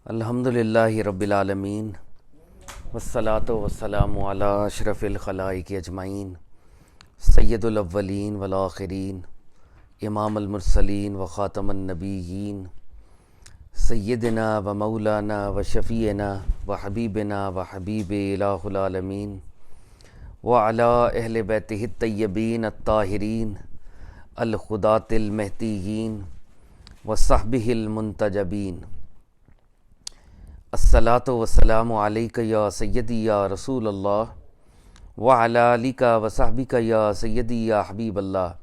الحمدللہ رب العالمین والصلاة والسلام علی اشرف الخلائق اجمعین سید الاولین والآخرین امام المرسلین و خاتم النبیین سیدنا و مولانا و شفیعنا و حبیبنا و حبیب الہ العالمین وعلی اہل بیتہ الطیبین الطاہرین الخداۃ المہدیین وصحبہ المنتجبین۔ الصلاۃ والسلام علیک یا سیدی یا رسول اللہ وعلی آلک وصحبک یا سیدی یا حبیب اللہ۔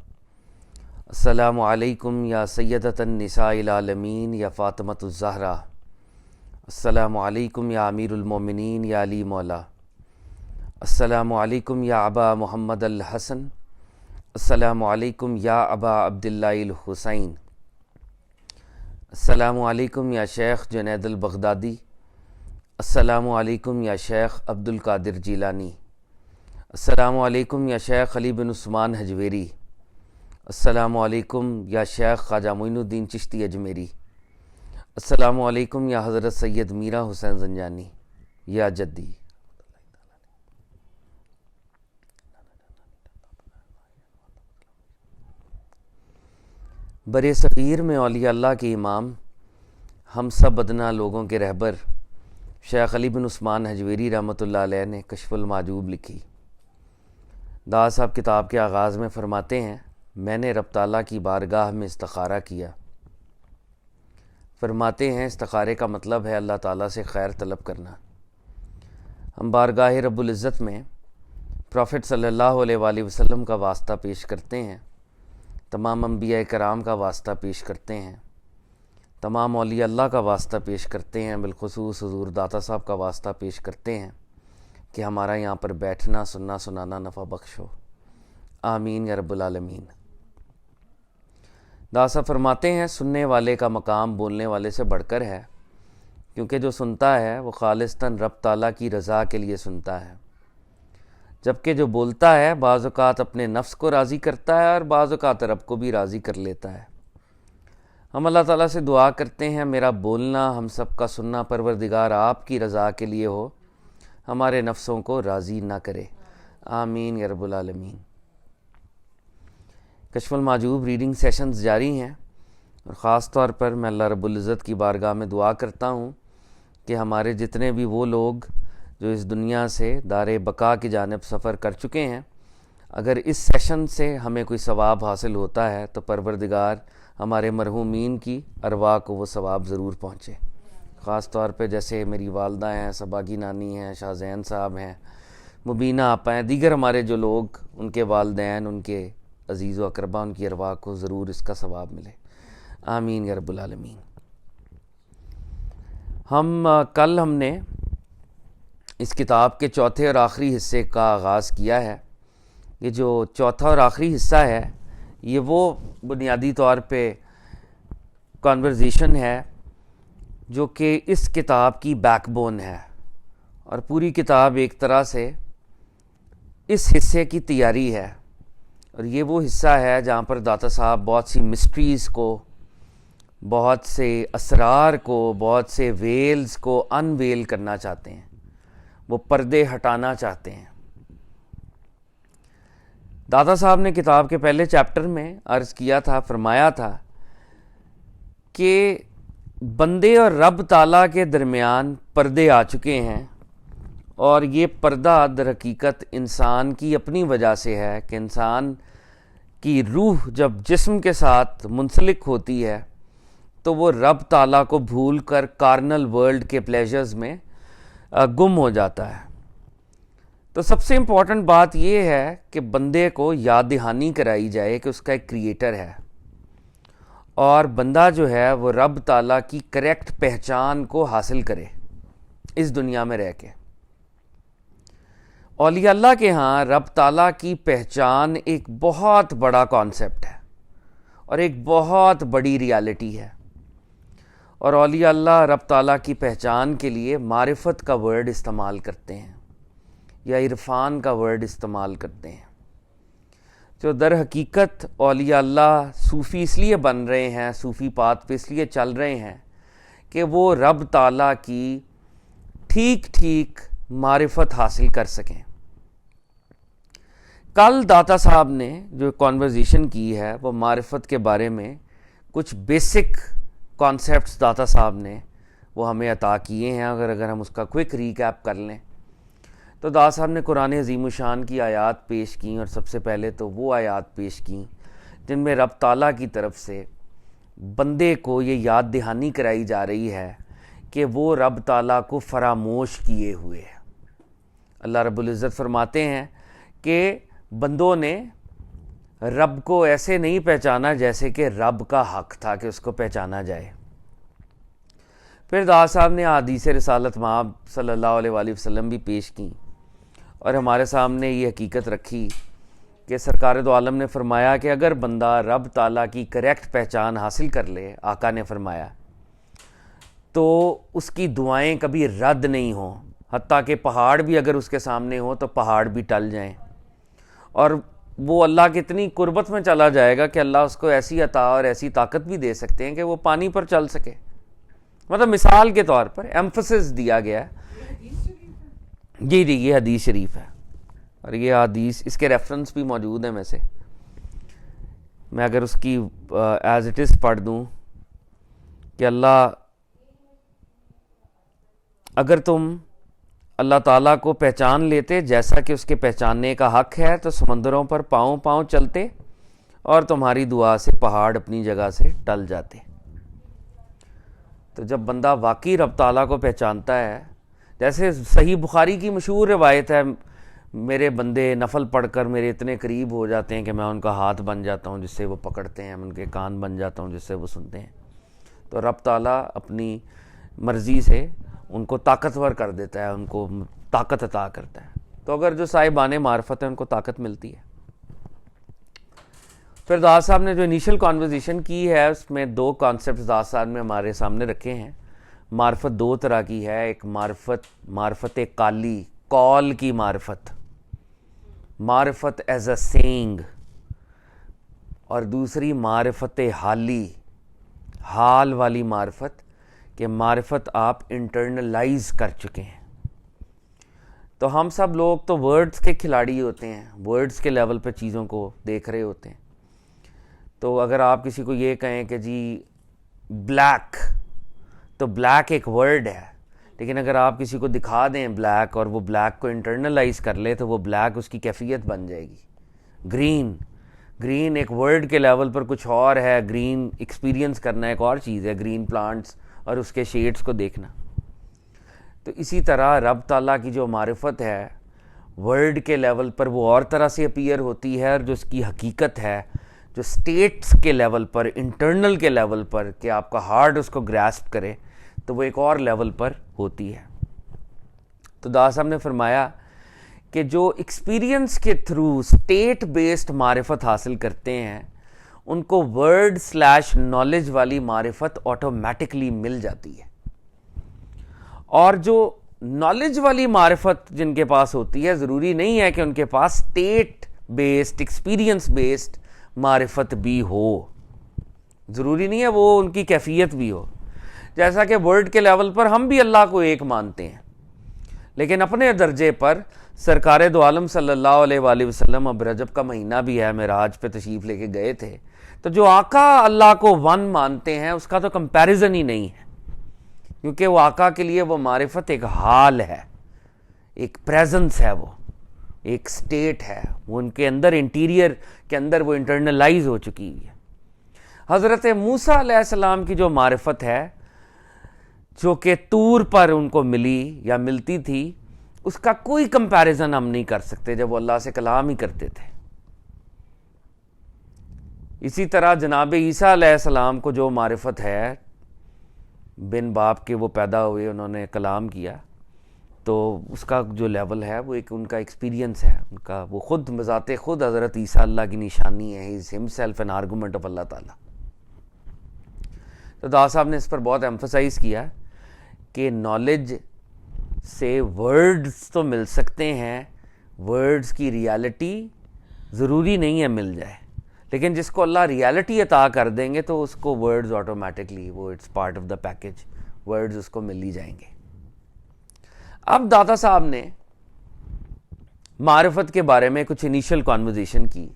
السلام علیکم یا سیدۃ النساء العالمین یا فاطمۃ الزہرا۔ السلام علیکم یا امیر المومنین یا علی مولا۔ السلام علیکم یا ابا محمد الحسن۔ السلام علیکم یا ابا عبداللہ الحسین۔ السلام علیکم یا شیخ جنید البغدادی۔ السلام علیکم یا شیخ عبد القادر جیلانی۔ السلام علیکم یا شیخ علی بن عثمان حجویری۔ السلام علیکم یا شیخ خواجہ معین الدین چشتی اجمیری۔ السلام علیکم یا حضرت سید میرا حسین زنجانی یا جدی۔ برِ صغیر میں اولیاء اللہ کے امام، ہم سب ادنا لوگوں کے رہبر شیخ علی بن عثمان حجویری رحمۃ اللہ علیہ نے کشف المحجوب لکھی۔ داس صاحب کتاب کے آغاز میں فرماتے ہیں، میں نے رب تعالیٰ کی بارگاہ میں استخارہ کیا۔ فرماتے ہیں استخارے کا مطلب ہے اللہ تعالیٰ سے خیر طلب کرنا۔ ہم بارگاہ رب العزت میں پروفٹ صلی اللہ علیہ وآلہ وسلم کا واسطہ پیش کرتے ہیں، تمام انبیاء کرام کا واسطہ پیش کرتے ہیں، تمام اولیاء اللہ کا واسطہ پیش کرتے ہیں، بالخصوص حضور داتا صاحب کا واسطہ پیش کرتے ہیں کہ ہمارا یہاں پر بیٹھنا سننا سنانا نفع بخش ہو، آمین یا رب العالمین۔ داتا صاحب فرماتے ہیں سننے والے کا مقام بولنے والے سے بڑھ کر ہے، کیونکہ جو سنتا ہے وہ خالصتاً رب تعالیٰ کی رضا کے لیے سنتا ہے، جبکہ جو بولتا ہے بعض اوقات اپنے نفس کو راضی کرتا ہے اور بعض اوقات رب کو بھی راضی کر لیتا ہے۔ ہم اللہ تعالیٰ سے دعا کرتے ہیں میرا بولنا ہم سب کا سننا پروردگار آپ کی رضا کے لیے ہو، ہمارے نفسوں کو راضی نہ کرے، آمین یا رب العالمین۔ کشف المحجوب ریڈنگ سیشنز جاری ہیں، اور خاص طور پر میں اللہ رب العزت کی بارگاہ میں دعا کرتا ہوں کہ ہمارے جتنے بھی وہ لوگ جو اس دنیا سے دار بقا کی جانب سفر کر چکے ہیں، اگر اس سیشن سے ہمیں کوئی ثواب حاصل ہوتا ہے تو پروردگار ہمارے مرحومین کی ارواح کو وہ ثواب ضرور پہنچے۔ خاص طور پہ جیسے میری والدہ ہیں، صبا کی نانی ہیں، شاہ زین صاحب ہیں، مبینہ آپا ہیں، دیگر ہمارے جو لوگ ان کے والدین، ان کے عزیز و اقربا، ان کی ارواح کو ضرور اس کا ثواب ملے، آمین یا رب العالمین۔ کل ہم نے اس کتاب کے چوتھے اور آخری حصے کا آغاز کیا ہے۔ یہ جو چوتھا اور آخری حصہ ہے یہ وہ بنیادی طور پہ کانورزیشن ہے جو کہ اس کتاب کی بیک بون ہے، اور پوری کتاب ایک طرح سے اس حصے کی تیاری ہے، اور یہ وہ حصہ ہے جہاں پر داتا صاحب بہت سی مسٹریز کو، بہت سے اسرار کو، بہت سے ویلز کو انویل کرنا چاہتے ہیں، وہ پردے ہٹانا چاہتے ہیں۔ داتا صاحب نے کتاب کے پہلے چیپٹر میں عرض کیا تھا، فرمایا تھا کہ بندے اور رب تعالیٰ کے درمیان پردے آ چکے ہیں، اور یہ پردہ در حقیقت انسان کی اپنی وجہ سے ہے کہ انسان کی روح جب جسم کے ساتھ منسلک ہوتی ہے تو وہ رب تعالیٰ کو بھول کر کارنل ورلڈ کے پلیجرز میں گم ہو جاتا ہے۔ تو سب سے امپورٹنٹ بات یہ ہے کہ بندے کو یاد دہانی کرائی جائے کہ اس کا ایک کریٹر ہے، اور بندہ جو ہے وہ رب تعالیٰ کی کریکٹ پہچان کو حاصل کرے اس دنیا میں رہ کے۔ اولیاء اللہ کے ہاں رب تعالیٰ کی پہچان ایک بہت بڑا کانسیپٹ ہے اور ایک بہت بڑی ریالٹی ہے، اور اولیاء اللہ رب تعالیٰ کی پہچان کے لیے معرفت کا ورڈ استعمال کرتے ہیں یا عرفان کا ورڈ استعمال کرتے ہیں۔ جو در حقیقت اولیاء اللہ صوفی اس لیے بن رہے ہیں، صوفی پات پہ اس لیے چل رہے ہیں کہ وہ رب تعالیٰ کی ٹھیک ٹھیک معرفت حاصل کر سکیں. کل داتا صاحب نے جو کانورزیشن کی ہے وہ معرفت کے بارے میں کچھ بیسک کانسیپٹس داتا صاحب نے وہ ہمیں عطا کیے ہیں. اگر ہم اس کا کوئک ریکیپ کر لیں تو داتا صاحب نے قرآن عظیم الشان کی آیات پیش کیں، اور سب سے پہلے تو وہ آیات پیش کیں جن میں رب تعالیٰ کی طرف سے بندے کو یہ یاد دہانی کرائی جا رہی ہے کہ وہ رب تعالیٰ کو فراموش کیے ہوئے ہے. اللہ رب العزت فرماتے ہیں کہ بندوں نے رب کو ایسے نہیں پہچانا جیسے کہ رب کا حق تھا کہ اس کو پہچانا جائے. پھر داتا صاحب نے احادیث رسالت مآب صلی اللہ علیہ وآلہ وسلم بھی پیش کی اور ہمارے سامنے یہ حقیقت رکھی کہ سرکار دو عالم نے فرمایا کہ اگر بندہ رب تعالیٰ کی کریکٹ پہچان حاصل کر لے، آقا نے فرمایا، تو اس کی دعائیں کبھی رد نہیں ہوں، حتیٰ کہ پہاڑ بھی اگر اس کے سامنے ہوں تو پہاڑ بھی ٹل جائیں، اور وہ اللہ کی اتنی قربت میں چلا جائے گا کہ اللہ اس کو ایسی عطا اور ایسی طاقت بھی دے سکتے ہیں کہ وہ پانی پر چل سکے. مطلب مثال کے طور پر ایمفسس دیا گیا ہے. جی یہ حدیث شریف ہے، اور یہ حدیث اس کے ریفرنس بھی موجود ہیں. میں اگر اس کی ایز اٹ از پڑھ دوں کہ اگر تم اللہ تعالیٰ کو پہچان لیتے جیسا کہ اس کے پہچاننے کا حق ہے تو سمندروں پر پاؤں پاؤں چلتے اور تمہاری دعا سے پہاڑ اپنی جگہ سے ٹل جاتے. تو جب بندہ واقعی رب تعالیٰ کو پہچانتا ہے، جیسے صحیح بخاری کی مشہور روایت ہے، میرے بندے نفل پڑھ کر میرے اتنے قریب ہو جاتے ہیں کہ میں ان کا ہاتھ بن جاتا ہوں جس سے وہ پکڑتے ہیں، میں ان کے کان بن جاتا ہوں جس سے وہ سنتے ہیں. تو رب تعالیٰ اپنی مرضی سے ان کو طاقتور کر دیتا ہے، ان کو طاقت عطا کرتا ہے. تو اگر جو صاحبان معرفت ہیں ان کو طاقت ملتی ہے. پھر داتا صاحب نے جو انیشل کانورزیشن کی ہے اس میں دو کانسیپٹس داتا صاحب نے ہمارے سامنے رکھے ہیں. معرفت دو طرح کی ہے، ایک معرفت قالی، قول کی معرفت ایز اے سینگ، اور دوسری معرفت حالی، حال والی معرفت، کہ معرفت آپ انٹرنلائز کر چکے ہیں. تو ہم سب لوگ تو ورڈز کے کھلاڑی ہوتے ہیں، ورڈز کے لیول پہ چیزوں کو دیکھ رہے ہوتے ہیں. تو اگر آپ کسی کو یہ کہیں کہ جی بلیک، تو بلیک ایک ورڈ ہے، لیکن اگر آپ کسی کو دکھا دیں بلیک اور وہ بلیک کو انٹرنلائز کر لے تو وہ بلیک اس کی کیفیت بن جائے گی. گرین ایک ورڈ کے لیول پر کچھ اور ہے، گرین ایکسپیرینس کرنا ایک اور چیز ہے، گرین پلانٹس اور اس کے شیڈز کو دیکھنا. تو اسی طرح رب تعالیٰ کی جو معرفت ہے ورڈ کے لیول پر وہ اور طرح سے اپیئر ہوتی ہے، اور جو اس کی حقیقت ہے جو سٹیٹس کے لیول پر، انٹرنل کے لیول پر، کہ آپ کا ہارٹ اس کو گراسپ کرے، تو وہ ایک اور لیول پر ہوتی ہے. تو داتا صاحب نے فرمایا کہ جو ایکسپیرینس کے تھرو سٹیٹ بیسڈ معرفت حاصل کرتے ہیں ان کو ورڈ/نالج والی معرفت آٹومیٹکلی مل جاتی ہے. اور جو نالج والی معرفت جن کے پاس ہوتی ہے، ضروری نہیں ہے کہ ان کے پاس سٹیٹ بیسڈ، ایکسپیرینس بیسڈ معرفت بھی ہو، ضروری نہیں ہے وہ ان کی کیفیت بھی ہو. جیسا کہ ورڈ کے لیول پر ہم بھی اللہ کو ایک مانتے ہیں، لیکن اپنے درجے پر سرکار دو عالم صلی اللہ علیہ وآلہ وسلم، اب رجب کا مہینہ بھی ہے، معراج پہ تشریف لے کے گئے تھے، تو جو آقا اللہ کو ون مانتے ہیں اس کا تو کمپیریزن ہی نہیں ہے، کیونکہ وہ آقا کے لیے وہ معرفت ایک حال ہے، ایک پریزنس ہے، وہ ایک سٹیٹ ہے، وہ ان کے اندر انٹیریئر کے اندر وہ انٹرنلائز ہو چکی ہے. حضرت موسیٰ علیہ السلام کی جو معرفت ہے جو کہ طور پر ان کو ملی یا ملتی تھی، اس کا کوئی کمپیریزن ہم نہیں کر سکتے جب وہ اللہ سے کلام ہی کرتے تھے. اسی طرح جناب عیسیٰ علیہ السلام کو جو معرفت ہے، بن باپ کے وہ پیدا ہوئے، انہوں نے کلام کیا، تو اس کا جو لیول ہے وہ ایک ان کا ایکسپیرینس ہے، ان کا وہ خود بذات خود حضرت عیسیٰ اللہ کی نشانی ہے، ہی از ہمسیلف این آرگومنٹ آف اللہ تعالیٰ. تو داتا صاحب نے اس پر بہت ایمفسائز کیا کہ نالج سے ورڈز تو مل سکتے ہیں، ورڈز کی ریالٹی ضروری نہیں ہے مل جائے، لیکن جس کو اللہ ریالٹی عطا کر دیں گے تو اس کو ورڈز آٹومیٹکلی وہ it's part of the package words اس کو مل ہی جائیں گے. اب داتا صاحب نے معرفت کے بارے میں کچھ انیشل کانورزیشن کی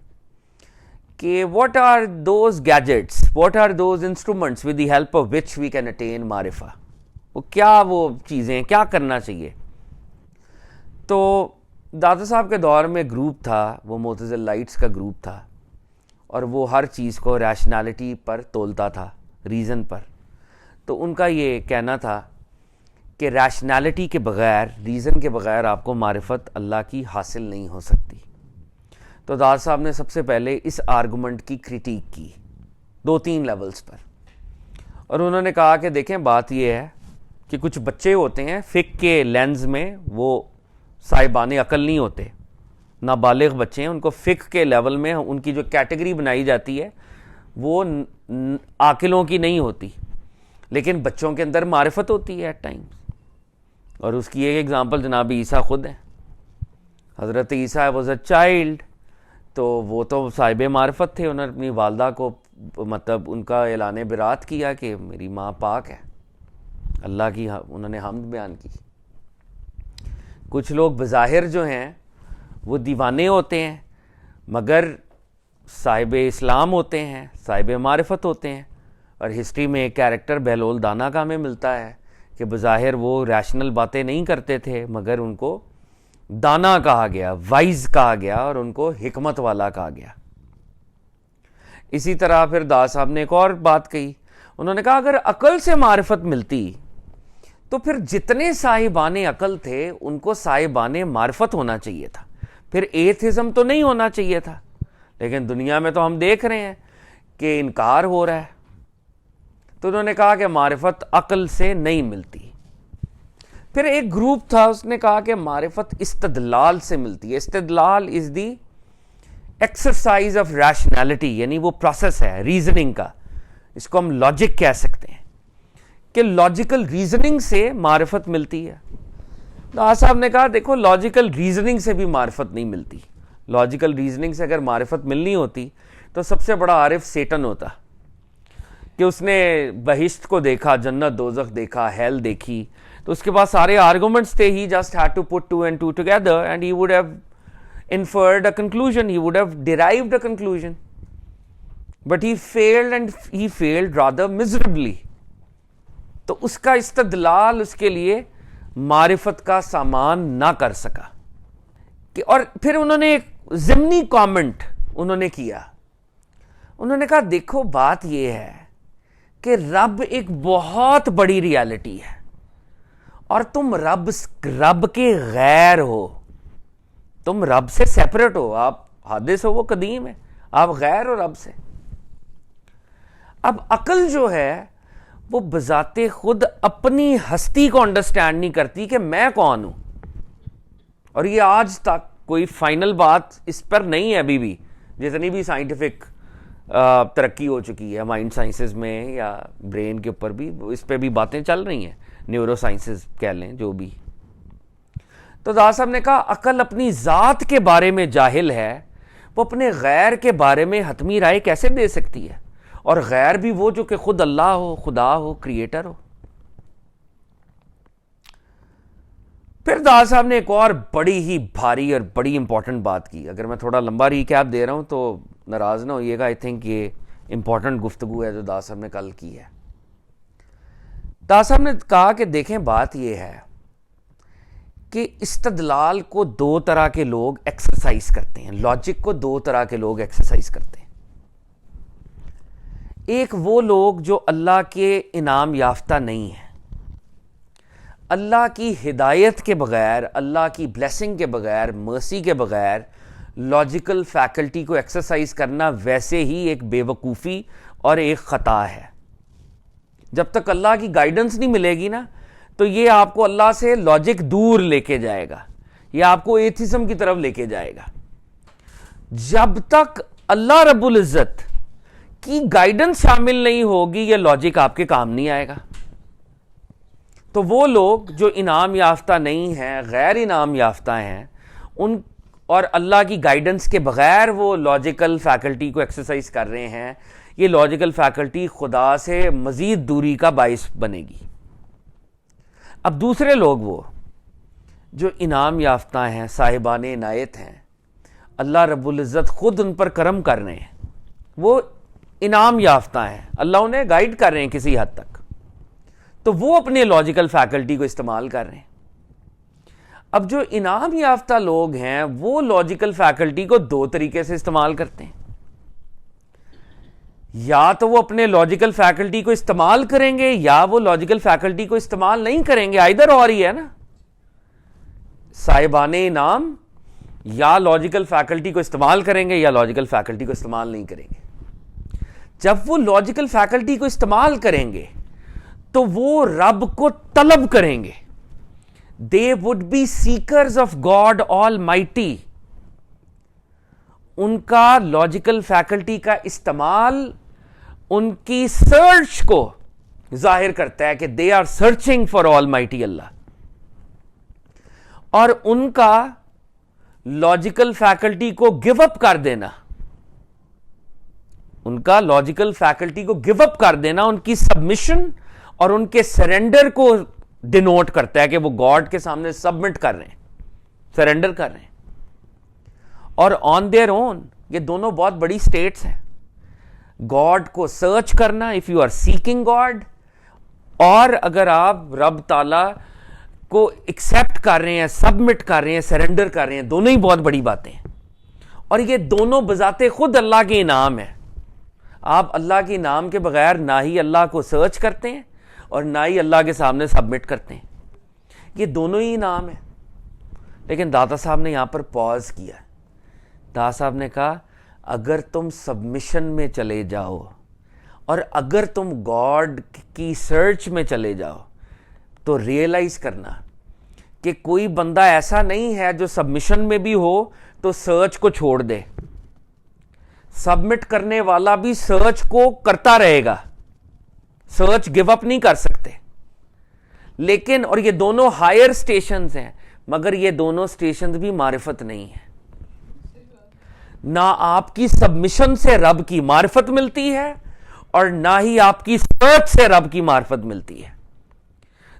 کہ what are those gadgets, what are those instruments with the help of which we can attain معرفہ. وہ کیا وہ چیزیں کیا کرنا چاہیے. تو داتا صاحب کے دور میں گروپ تھا, وہ معتزلائٹس کا گروپ تھا, اور وہ ہر چیز کو ریشنالٹی پر تولتا تھا, ریزن پر. تو ان کا یہ کہنا تھا کہ ریشنالٹی کے بغیر, ریزن کے بغیر آپ کو معرفت اللہ کی حاصل نہیں ہو سکتی. تو داتا صاحب نے سب سے پہلے اس آرگومنٹ کی کرٹیک کی 2-3 لیولز پر, اور انہوں نے کہا کہ دیکھیں بات یہ ہے کہ کچھ بچے ہوتے ہیں فقہ کے لینز میں وہ صاحبان عقل نہیں ہوتے, نابالغ بچے ہیں, ان کو فقہ کے لیول میں ان کی جو کیٹیگری بنائی جاتی ہے وہ عاقلوں کی نہیں ہوتی, لیکن بچوں کے اندر معرفت ہوتی ہے ایٹ ٹائمز. اور اس کی ایک ایگزامپل جناب عیسیٰ خود ہیں. حضرت عیسیٰ واز اے چائلڈ, تو وہ تو صاحب معرفت تھے. انہوں نے اپنی والدہ کو مطلب ان کا اعلان برات کیا کہ میری ماں پاک ہے, اللہ کی انہوں نے حمد بیان کی. کچھ لوگ بظاہر جو ہیں وہ دیوانے ہوتے ہیں مگر صاحب اسلام ہوتے ہیں, صاحب معرفت ہوتے ہیں. اور ہسٹری میں ایک کیریکٹر بہلول دانا کا ہمیں ملتا ہے کہ بظاہر وہ ریشنل باتیں نہیں کرتے تھے مگر ان کو دانا کہا گیا, وائز کہا گیا, اور ان کو حکمت والا کہا گیا. اسی طرح پھر داتا صاحب نے ایک اور بات کہی. انہوں نے کہا اگر عقل سے معرفت ملتی تو پھر جتنے صاحبان عقل تھے ان کو صاحبان معرفت ہونا چاہیے تھا, پھر ایتھزم تو نہیں ہونا چاہیے تھا. لیکن دنیا میں تو ہم دیکھ رہے ہیں کہ انکار ہو رہا ہے. تو انہوں نے کہا کہ معرفت عقل سے نہیں ملتی. پھر ایک گروپ تھا, اس نے کہا کہ معرفت استدلال سے ملتی ہے. استدلال از دی ایکسرسائز آف ریشنالٹی, یعنی وہ پروسیس ہے ریزننگ کا, اس کو ہم لاجک کہہ سکتے ہیں کہ لاجیکل ریزننگ سے معرفت ملتی ہے. داتا صاحب نے کہا دیکھو لاجیکل ریزننگ سے بھی معرفت نہیں ملتی. لاجیکل ریزننگ سے اگر معرفت ملنی ہوتی تو سب سے بڑا عارف سیٹن ہوتا کہ اس نے بہشت کو دیکھا, جنت دوزخ دیکھا, ہیل دیکھی, تو اس کے پاس سارے آرگومنٹس تھے. He just had to put 2 and 2 together and he would have inferred a conclusion, he would have derived a conclusion, but he failed and he failed rather miserably. تو اس کا استدلال اس کے لیے معرفت کا سامان نہ کر سکا. اور پھر انہوں نے ایک ضمنی کامنٹ انہوں نے کیا. انہوں نے کہا دیکھو بات یہ ہے کہ رب ایک بہت بڑی ریالٹی ہے اور تم رب کے غیر ہو, تم رب سے سیپریٹ ہو, آپ حادث ہو وہ قدیم ہے, آپ غیر ہو رب سے. اب عقل جو ہے وہ بذات خود اپنی ہستی کو انڈرسٹینڈ نہیں کرتی کہ میں کون ہوں. اور یہ آج تک کوئی فائنل بات اس پر نہیں ہے ابھی بھی, جتنی بھی سائنٹیفک ترقی ہو چکی ہے مائنڈ سائنسز میں یا برین کے اوپر بھی, اس پہ بھی باتیں چل رہی ہیں, نیورو سائنسز کہہ لیں جو بھی. تو داتا صاحب نے کہا عقل اپنی ذات کے بارے میں جاہل ہے, وہ اپنے غیر کے بارے میں حتمی رائے کیسے دے سکتی ہے, اور غیر بھی وہ جو کہ خود اللہ ہو, خدا ہو, کریٹر ہو. پھر داتا صاحب نے ایک اور بڑی ہی بھاری اور بڑی امپورٹنٹ بات کی. اگر میں تھوڑا لمبا ریکیپ دے رہا ہوں تو ناراض نہ ہوئیے گا, آئی تھنک یہ امپورٹنٹ گفتگو ہے جو داتا صاحب نے کل کی ہے. داتا صاحب نے کہا کہ دیکھیں بات یہ ہے کہ استدلال کو 2 طرح کے لوگ ایکسرسائز کرتے ہیں, لاجک کو 2 طرح کے لوگ ایکسرسائز کرتے ہیں. ایک وہ لوگ جو اللہ کے انعام یافتہ نہیں ہیں, اللہ کی ہدایت کے بغیر, اللہ کی بلیسنگ کے بغیر, مرسی کے بغیر لاجیکل فیکلٹی کو ایکسرسائز کرنا ویسے ہی ایک بے وقوفی اور ایک خطا ہے. جب تک اللہ کی گائیڈنس نہیں ملے گی نا تو یہ آپ کو اللہ سے لاجک دور لے کے جائے گا, یہ آپ کو ایتھزم کی طرف لے کے جائے گا. جب تک اللہ رب العزت کی گائیڈنس شامل نہیں ہوگی یہ لاجک آپ کے کام نہیں آئے گا. تو وہ لوگ جو انعام یافتہ نہیں ہیں, غیر انعام یافتہ ہیں, ان اور اللہ کی گائیڈنس کے بغیر وہ لاجیکل فیکلٹی کو ایکسرسائز کر رہے ہیں, یہ لاجیکل فیکلٹی خدا سے مزید دوری کا باعث بنے گی. اب دوسرے لوگ وہ جو انعام یافتہ ہیں، صاحبان عنایت ہیں، اللہ رب العزت خود ان پر کرم کر رہے ہیں، وہ انعام یافتہ ہیں، اللہ انہیں گائیڈ کر رہے ہیں کسی حد تک، تو وہ اپنے لاجیکل فیکلٹی کو استعمال کر رہے ہیں۔ اب جو انعام یافتہ لوگ ہیں وہ لاجیکل فیکلٹی کو دو طریقے سے استعمال کرتے ہیں، یا تو وہ اپنے لاجیکل فیکلٹی کو استعمال کریں گے یا وہ لاجیکل فیکلٹی کو استعمال نہیں کریں گے، آئدر اور ہی ہے نا، صاحبان انعام یا لاجیکل فیکلٹی کو استعمال کریں گے یا لاجیکل فیکلٹی کو استعمال نہیں کریں گے۔ جب وہ لاجیکل فیکلٹی کو استعمال کریں گے تو وہ رب کو طلب کریں گے، they would be seekers of God Almighty۔ ان کا لاجیکل فیکلٹی کا استعمال ان کی سرچ کو ظاہر کرتا ہے کہ they are searching for Almighty اللہ، اور ان کا لاجیکل فیکلٹی کو گیو اپ کر دینا، ان کا لاجیکل فیکلٹی کو گیو اپ کر دینا ان کی سبمیشن اور ان کے سرنڈر کو ڈینوٹ کرتا ہے کہ وہ گاڈ کے سامنے سبمٹ کر رہے ہیں، سرنڈر کر رہے ہیں، اور آن دیئر اون۔ یہ دونوں بہت بڑی سٹیٹس ہیں، گاڈ کو سرچ کرنا if you are seeking God, اور اگر آپ رب تعالی کو ایکسپٹ کر رہے ہیں، سبمٹ کر رہے ہیں، سرنڈر کر رہے ہیں، دونوں ہی بہت بڑی باتیں ہیں، اور یہ دونوں بذات خود اللہ کے انعام ہیں۔ آپ اللہ کے انعام کے بغیر نہ ہی اللہ کو سرچ کرتے ہیں اور نہ ہی اللہ کے سامنے سبمٹ کرتے ہیں، یہ دونوں ہی انعام ہیں۔ لیکن داتا صاحب نے یہاں پر پاز کیا، داتا صاحب نے کہا اگر تم سبمیشن میں چلے جاؤ اور اگر تم گاڈ کی سرچ میں چلے جاؤ تو ریئلائز کرنا کہ کوئی بندہ ایسا نہیں ہے جو سبمیشن میں بھی ہو تو سرچ کو چھوڑ دے، سبمٹ کرنے والا بھی سرچ کو کرتا رہے گا، سرچ گیو اپ نہیں کر سکتے۔ لیکن اور یہ دونوں ہائر سٹیشنز ہیں، مگر یہ دونوں سٹیشنز بھی معرفت نہیں ہیں، نہ آپ کی سبمیشن سے رب کی معرفت ملتی ہے اور نہ ہی آپ کی سرچ سے رب کی معرفت ملتی ہے۔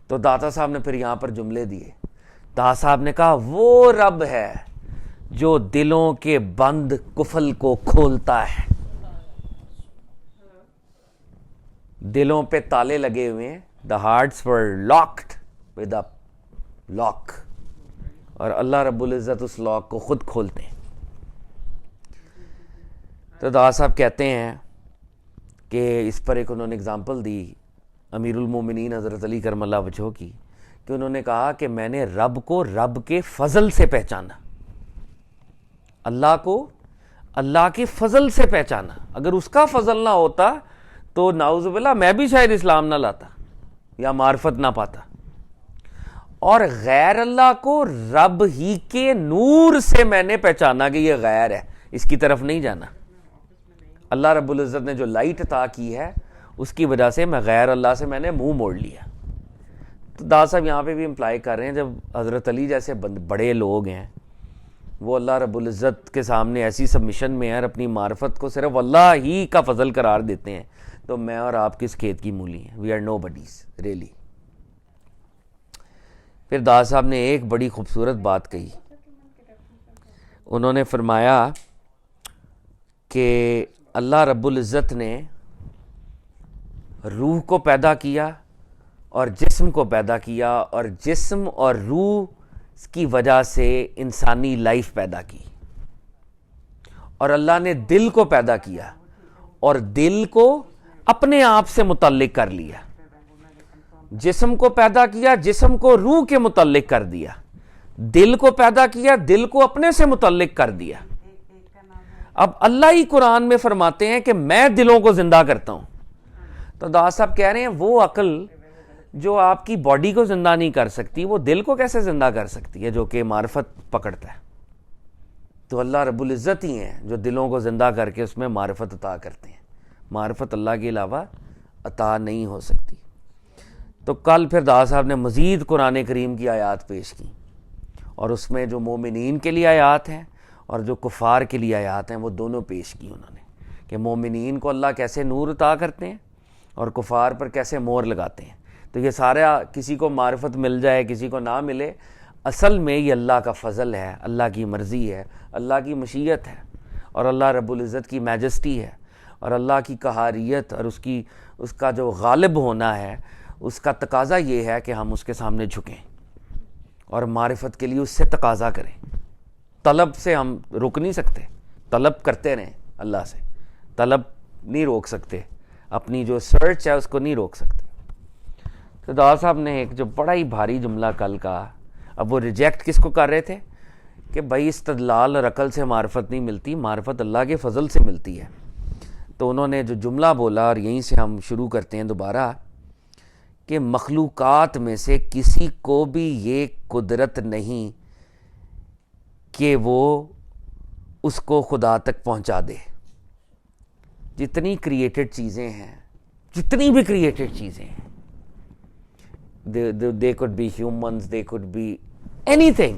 تو داتا صاحب نے پھر یہاں پر جملے دیے، داتا صاحب نے کہا وہ رب ہے جو دلوں کے بند قفل کو کھولتا ہے۔ دلوں پہ تالے لگے ہوئے ہیں، the hearts were locked with a lock، اور اللہ رب العزت اس لاک کو خود کھولتے ہیں۔ تو داتا صاحب کہتے ہیں کہ اس پر ایک انہوں نے اگزامپل دی امیر المومنین حضرت علی کرم اللہ وجہہ کی، کہ انہوں نے کہا کہ میں نے رب کو رب کے فضل سے پہچانا، اللہ کو اللہ کے فضل سے پہچانا، اگر اس کا فضل نہ ہوتا تو نعوذ باللہ میں بھی شاید اسلام نہ لاتا یا معرفت نہ پاتا، اور غیر اللہ کو رب ہی کے نور سے میں نے پہچانا کہ یہ غیر ہے، اس کی طرف نہیں جانا۔ اللہ رب العزت نے جو لائٹ عطا کی ہے اس کی وجہ سے میں غیر اللہ سے میں نے منہ موڑ لیا۔ تو دادا صاحب یہاں پہ بھی امپلائی کر رہے ہیں جب حضرت علی جیسے بڑے لوگ ہیں وہ اللہ رب العزت کے سامنے ایسی سبمیشن میں ہیں اور اپنی معرفت کو صرف اللہ ہی کا فضل قرار دیتے ہیں، تو میں اور آپ کس کھیت کی مولی ہیں، we are no buddies really. پھر دادا صاحب نے ایک بڑی خوبصورت بات کہی، انہوں نے فرمایا کہ اللہ رب العزت نے روح کو پیدا کیا اور جسم کو پیدا کیا، اور جسم اور روح کی وجہ سے انسانی لائف پیدا کی، اور اللہ نے دل کو پیدا کیا اور دل کو اپنے آپ سے متعلق کر لیا، جسم کو پیدا کیا، جسم کو روح کے متعلق کر دیا، دل کو پیدا کیا، دل کو اپنے سے متعلق کر دیا۔ اب اللہ ہی قرآن میں فرماتے ہیں کہ میں دلوں کو زندہ کرتا ہوں، تو دادا صاحب کہہ رہے ہیں وہ عقل جو آپ کی باڈی کو زندہ نہیں کر سکتی وہ دل کو کیسے زندہ کر سکتی ہے جو کہ معرفت پکڑتا ہے؟ تو اللہ رب العزت ہی ہیں جو دلوں کو زندہ کر کے اس میں معرفت عطا کرتے ہیں، معرفت اللہ کے علاوہ عطا نہیں ہو سکتی۔ تو کل پھر دادا صاحب نے مزید قرآن کریم کی آیات پیش کی، اور اس میں جو مومنین کے لیے آیات ہیں اور جو کفار کے لیے آیات ہیں وہ دونوں پیش کی انہوں نے، کہ مومنین کو اللہ کیسے نور عطا کرتے ہیں اور کفار پر کیسے مہر لگاتے ہیں، تو یہ سارا کسی کو معرفت مل جائے کسی کو نہ ملے، اصل میں یہ اللہ کا فضل ہے، اللہ کی مرضی ہے، اللہ کی مشیت ہے، اور اللہ رب العزت کی میجسٹی ہے، اور اللہ کی قہاریت اور اس کا جو غالب ہونا ہے، اس کا تقاضا یہ ہے کہ ہم اس کے سامنے جھکیں اور معرفت کے لیے اس سے تقاضا کریں۔ طلب سے ہم رک نہیں سکتے، طلب کرتے رہیں اللہ سے، طلب نہیں روک سکتے، اپنی جو سرچ ہے اس کو نہیں روک سکتے۔ تو دعا صاحب نے ایک جو بڑا ہی بھاری جملہ کل کہا، اب وہ ریجیکٹ کس کو کر رہے تھے کہ بھائی استدلال اور عقل سے معرفت نہیں ملتی، معرفت اللہ کے فضل سے ملتی ہے۔ تو انہوں نے جو جملہ بولا، اور یہیں سے ہم شروع کرتے ہیں دوبارہ، کہ مخلوقات میں سے کسی کو بھی یہ قدرت نہیں کہ وہ اس کو خدا تک پہنچا دے۔ جتنی کریٹڈ چیزیں ہیں، جتنی بھی کریٹڈ چیزیں ہیں، they could be humans, they could be anything,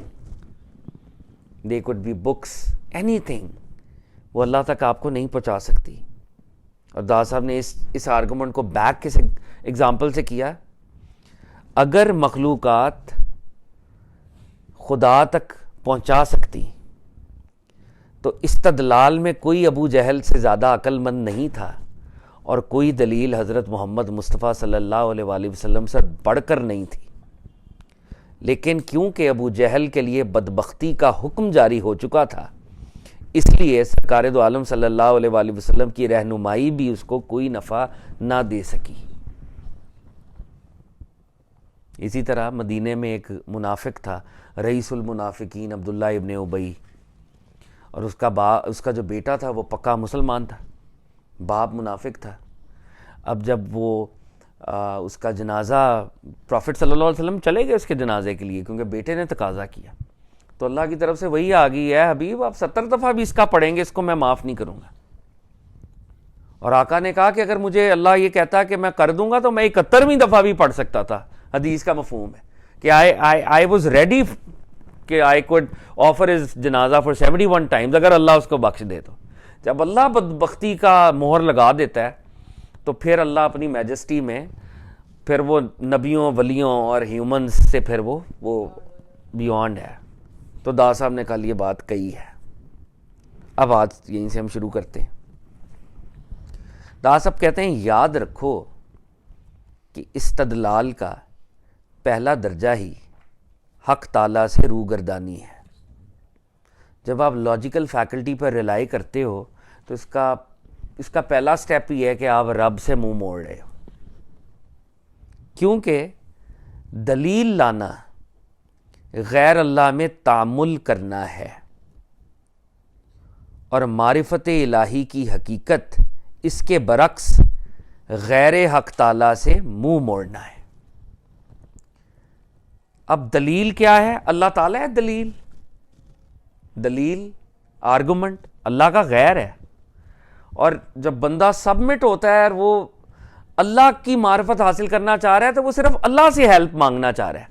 they could be books, anything، وہ اللہ تک آپ کو نہیں پہنچا سکتی۔ اور دادا صاحب نے اس آرگومنٹ کو بیک کس ایگزامپل سے کیا، اگر مخلوقات خدا تک پہنچا سکتی تو استدلال میں کوئی ابو جہل سے زیادہ عقل مند نہیں تھا، اور کوئی دلیل حضرت محمد مصطفیٰ صلی اللہ علیہ وآلہ وسلم سے بڑھ کر نہیں تھی۔ لیکن کیونکہ ابو جہل کے لیے بدبختی کا حکم جاری ہو چکا تھا، اس لیے سرکار دو عالم صلی اللہ علیہ وآلہ وسلم کی رہنمائی بھی اس کو کوئی نفع نہ دے سکی۔ اسی طرح مدینے میں ایک منافق تھا، رئیس المنافقین عبداللہ ابن ابی، اور اس کا جو بیٹا تھا وہ پکا مسلمان تھا، باپ منافق تھا۔ اب جب وہ اس کا جنازہ، پروفٹ صلی اللہ علیہ وسلم چلے گئے اس کے جنازے کے لیے کیونکہ بیٹے نے تقاضا کیا، تو اللہ کی طرف سے وہی آ گئی ہے، حبیب آپ 70 دفعہ بھی اس کا پڑھیں گے، اس کو میں معاف نہیں کروں گا۔ اور آقا نے کہا کہ اگر مجھے اللہ یہ کہتا کہ میں کر دوں گا تو میں 71ویں دفعہ بھی پڑھ سکتا تھا۔ حدیث کا مفہوم ہے کہ I was ready کہ I could offer his جنازہ for 71 times اگر اللہ اس کو بخش دے تو۔ جب اللہ بدبختی کا مہر لگا دیتا ہے تو پھر اللہ اپنی میجسٹی میں پھر وہ نبیوں ولیوں اور ہیومنز سے پھر وہ بیونڈ ہے۔ تو دادا صاحب نے کل یہ بات کہی ہے۔ اب آج یہیں سے ہم شروع کرتے ہیں۔ دادا صاحب کہتے ہیں یاد رکھو کہ استدلال کا پہلا درجہ ہی حق تعالیٰ سے روگردانی ہے۔ جب آپ لاجیکل فیکلٹی پر ریلائی کرتے ہو تو اس کا پہلا سٹیپ یہ ہے کہ آپ رب سے منہ موڑ رہے ہو، کیونکہ دلیل لانا غیر اللہ میں تعامل کرنا ہے، اور معرفت الہی کی حقیقت اس کے برعکس غیر حق تعالیٰ سے منہ موڑنا ہے۔ اب دلیل کیا ہے؟ اللہ تعالیٰ ہے دلیل آرگومنٹ اللہ کا غیر ہے، اور جب بندہ سبمٹ ہوتا ہے اور وہ اللہ کی معرفت حاصل کرنا چاہ رہا ہے تو وہ صرف اللہ سے ہیلپ مانگنا چاہ رہا ہے،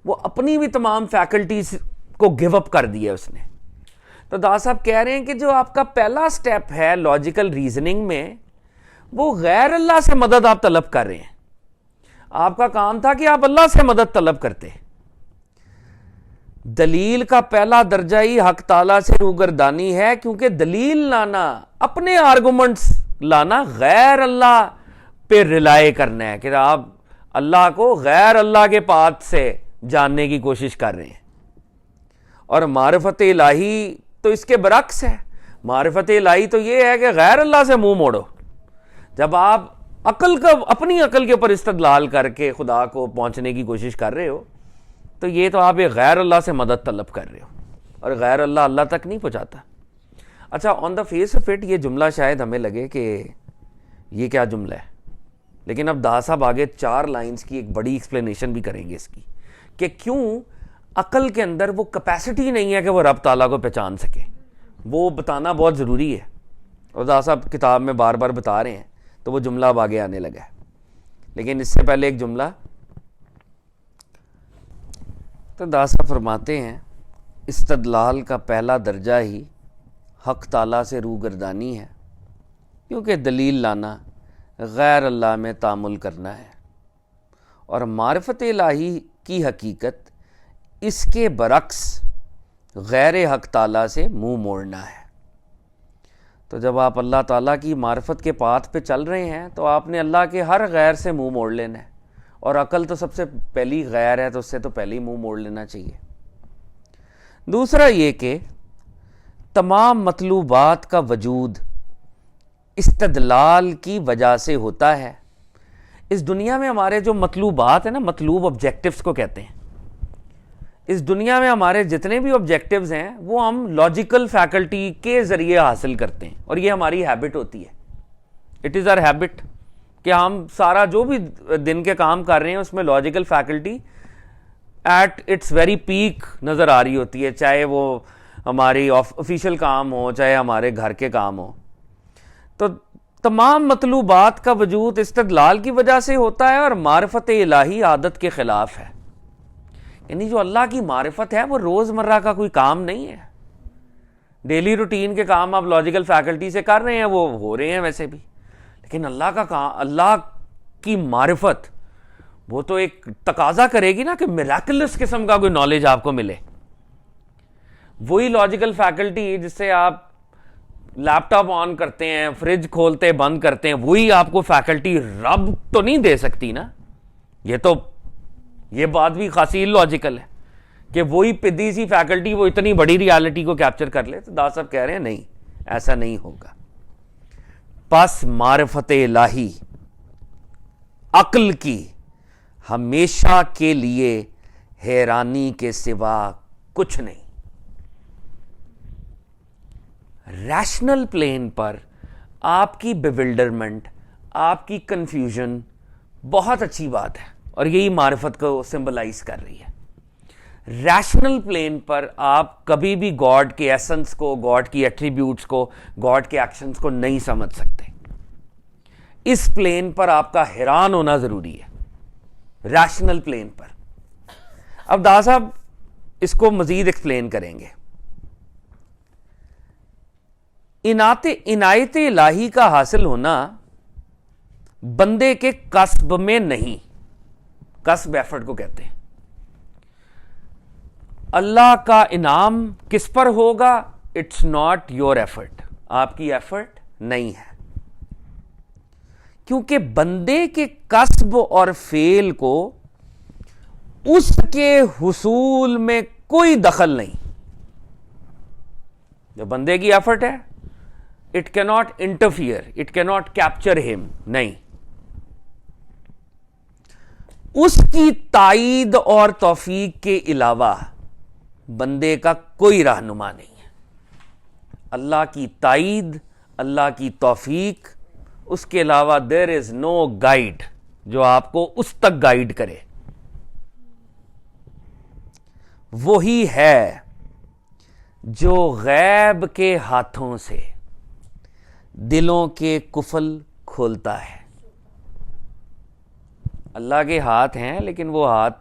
وہ اپنی بھی تمام فیکلٹیز کو گیو اپ کر دیا اس نے۔ تو دادا صاحب کہہ رہے ہیں کہ جو آپ کا پہلا سٹیپ ہے لاجیکل ریزننگ میں، وہ غیر اللہ سے مدد آپ طلب کر رہے ہیں۔ آپ کا کام تھا کہ آپ اللہ سے مدد طلب کرتے۔ دلیل کا پہلا درجہ ہی حق تعالیٰ سے روگردانی ہے، کیونکہ دلیل لانا، اپنے آرگومنٹس لانا غیر اللہ پہ ریلائے کرنا ہے، کہ آپ اللہ کو غیر اللہ کے پاتھ سے جاننے کی کوشش کر رہے ہیں۔ اور معرفت الہی تو اس کے برعکس ہے۔ معرفت الہی تو یہ ہے کہ غیر اللہ سے منہ موڑو۔ جب آپ اپنی عقل کے اوپر استدلال کر کے خدا کو پہنچنے کی کوشش کر رہے ہو تو یہ تو آپ ایک غیر اللہ سے مدد طلب کر رہے ہو، اور غیر اللہ اللہ تک نہیں پہنچاتا۔ اچھا، آن دا فیس آف اٹ یہ جملہ شاید ہمیں لگے کہ یہ کیا جملہ ہے، لیکن اب دادا صاحب آگے 4 لائنز کی ایک بڑی ایکسپلینیشن بھی کریں گے اس کی، کہ کیوں عقل کے اندر وہ کیپیسٹی نہیں ہے کہ وہ رب تعالیٰ کو پہچان سکے۔ وہ بتانا بہت ضروری ہے، اور دادا صاحب کتاب میں بار بار بتا رہے ہیں، تو وہ جملہ اب آگے آنے لگا ہے۔ لیکن اس سے پہلے ایک جملہ، تو دادا صاحب فرماتے ہیں استدلال کا پہلا درجہ ہی حق تعالیٰ سے روگردانی ہے، کیونکہ دلیل لانا غیر اللہ میں تعامل کرنا ہے، اور معرفت الہی کی حقیقت اس کے برعکس غیر حق تعالیٰ سے منہ موڑنا ہے۔ تو جب آپ اللہ تعالیٰ کی معرفت کے پاتھ پہ چل رہے ہیں تو آپ نے اللہ کے ہر غیر سے منہ موڑ لینا ہے، اور عقل تو سب سے پہلی غیر ہے، تو اس سے تو پہلے ہی منہ موڑ لینا چاہیے۔ دوسرا یہ کہ تمام مطلوبات کا وجود استدلال کی وجہ سے ہوتا ہے۔ اس دنیا میں ہمارے جو مطلوبات ہیں نا، مطلوب آبجیکٹیوز کو کہتے ہیں، اس دنیا میں ہمارے جتنے بھی آبجیکٹیوز ہیں وہ ہم لاجیکل فیکلٹی کے ذریعے حاصل کرتے ہیں، اور یہ ہماری ہیبٹ ہوتی ہے۔ اٹ از آر ہیبٹ کہ ہم سارا جو بھی دن کے کام کر رہے ہیں اس میں logical faculty at its very peak نظر آ رہی ہوتی ہے، چاہے وہ ہماری آفیشیل کام ہو، چاہے ہمارے گھر کے کام ہو۔ تو تمام مطلوبات کا وجود استدلال کی وجہ سے ہوتا ہے، اور معرفت الہی عادت کے خلاف ہے۔ یعنی جو اللہ کی معرفت ہے وہ روزمرہ کا کوئی کام نہیں ہے۔ ڈیلی روٹین کے کام آپ لاجیکل فیکلٹی سے کر رہے ہیں، وہ ہو رہے ہیں ویسے بھی، لیکن اللہ کا کام، اللہ کی معرفت وہ تو ایک تقاضا کرے گی نا کہ میراکلس قسم کا کوئی نالج آپ کو ملے۔ وہی لاجیکل فیکلٹی جس سے آپ لیپ ٹاپ آن کرتے ہیں، فریج کھولتے بند کرتے ہیں، وہی آپ کو فیکلٹی رب تو نہیں دے سکتی نا۔ یہ بات بھی خاصی لاجیکل ہے کہ وہی پدی سی فیکلٹی وہ اتنی بڑی ریالٹی کو کیپچر کر لے۔ تو دا صاحب کہہ رہے ہیں نہیں، ایسا نہیں ہوگا۔ پس معرفت الہی عقل کی ہمیشہ کے لیے حیرانی کے سوا کچھ نہیں۔ ریشنل پلین پر آپ کی بیولڈرمنٹ، آپ کی کنفیوژن بہت اچھی بات ہے، اور یہی معرفت کو سمبلائز کر رہی ہے۔ ریشنل پلین پر آپ کبھی بھی گاڈ کے ایسنس کو، گاڈ کی ایٹریبیوٹس کو، گاڈ کے ایکشنز کو نہیں سمجھ سکتے۔ اس پلین پر آپ کا حیران ہونا ضروری ہے، ریشنل پلین پر۔ اب دا صاحب اس کو مزید ایکسپلین کریں گے۔ عنایت الہی کا حاصل ہونا بندے کے کسب میں نہیں، کسب ایفرٹ کو کہتے ہیں۔ اللہ کا انعام کس پر ہوگا؟ اٹس ناٹ یور ایفرٹ، آپ کی ایفرٹ نہیں ہے، کیونکہ بندے کے کسب اور فعل کو اس کے حصول میں کوئی دخل نہیں۔ جو بندے کی ایفرٹ ہے، اٹ کی ناٹ انٹرفیئر، اٹ کی ناٹ کیپچر ہم، نہیں۔ اس کی تائید اور توفیق کے علاوہ بندے کا کوئی رہنما نہیں ہے۔ اللہ کی تائید، اللہ کی توفیق، اس کے علاوہ دیر از نو گائیڈ جو آپ کو اس تک گائیڈ کرے۔ وہی ہے جو غیب کے ہاتھوں سے دلوں کے قفل کھولتا ہے۔ اللہ کے ہاتھ ہیں، لیکن وہ ہاتھ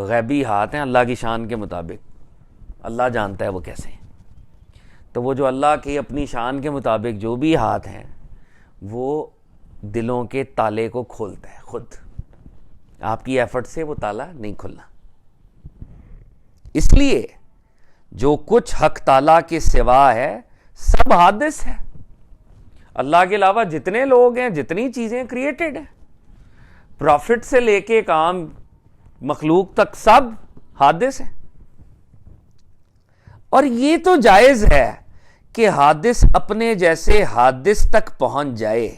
غیبی ہاتھ ہیں اللہ کی شان کے مطابق، اللہ جانتا ہے وہ کیسے ہیں۔ تو وہ جو اللہ کی اپنی شان کے مطابق جو بھی ہاتھ ہیں، وہ دلوں کے تالے کو کھولتا ہے خود، آپ کی ایفرٹ سے وہ تالا نہیں کھلنا۔ اس لیے جو کچھ حق تعالیٰ کے سوا ہے سب حادث ہے۔ اللہ کے علاوہ جتنے لوگ ہیں، جتنی چیزیں کریٹڈ ہیں، پروفٹ سے لے کے کام مخلوق تک، سب حادث ہیں۔ اور یہ تو جائز ہے کہ حادث اپنے جیسے حادث تک پہنچ جائے،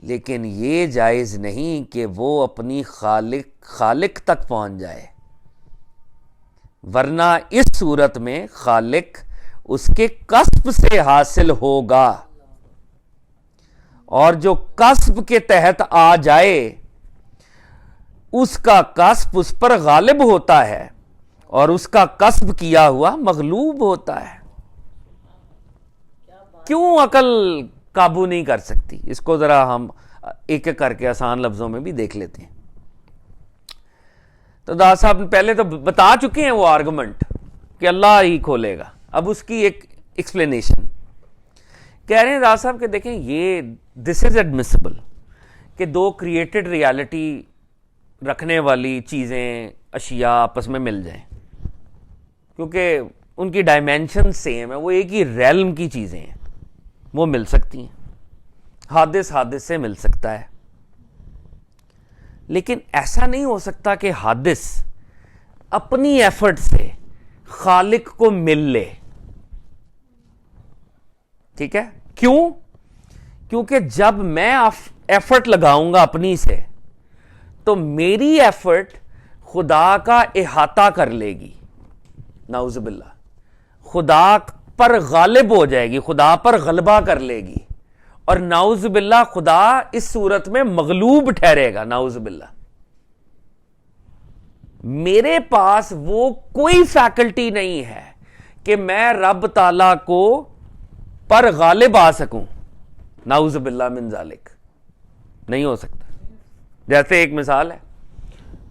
لیکن یہ جائز نہیں کہ وہ اپنی خالق تک پہنچ جائے، ورنہ اس صورت میں خالق اس کے کسب سے حاصل ہوگا، اور جو کسب کے تحت آ جائے اس کا کسب اس پر غالب ہوتا ہے، اور اس کا کسب کیا ہوا مغلوب ہوتا ہے۔ کیوں عقل قابو نہیں کر سکتی؟ اس کو ذرا ہم ایک ایک کر کے آسان لفظوں میں بھی دیکھ لیتے ہیں۔ تو دا صاحب پہلے تو بتا چکے ہیں وہ آرگومنٹ کہ اللہ ہی کھولے گا، اب اس کی ایک ایکسپلینیشن کہہ رہے ہیں دا صاحب کہ دیکھیں یہ دس از ایڈمیسیبل کہ دو کریٹڈ ریالٹی رکھنے والی چیزیں اشیاء آپس میں مل جائیں، کیونکہ ان کی ڈائمینشن سیم ہے، وہ ایک ہی ریلم کی چیزیں ہیں، وہ مل سکتی ہیں، حادث سے مل سکتا ہے، لیکن ایسا نہیں ہو سکتا کہ حادث اپنی ایفرٹ سے خالق کو مل لے. ٹھیک ہے؟ کیوں؟ کیونکہ جب میں ایفرٹ لگاؤں گا اپنی سے تو میری ایفرٹ خدا کا احاطہ کر لے گی، نعوذ باللہ، خدا پر غالب ہو جائے گی، خدا پر غلبہ کر لے گی، اور نعوذ باللہ خدا اس صورت میں مغلوب ٹھہرے گا، نعوذ باللہ. میرے پاس وہ کوئی فیکلٹی نہیں ہے کہ میں رب تعالیٰ کو پر غالب آ سکوں، نعوذ باللہ من ذالک، نہیں ہو سکتا. جیسے ایک مثال ہے،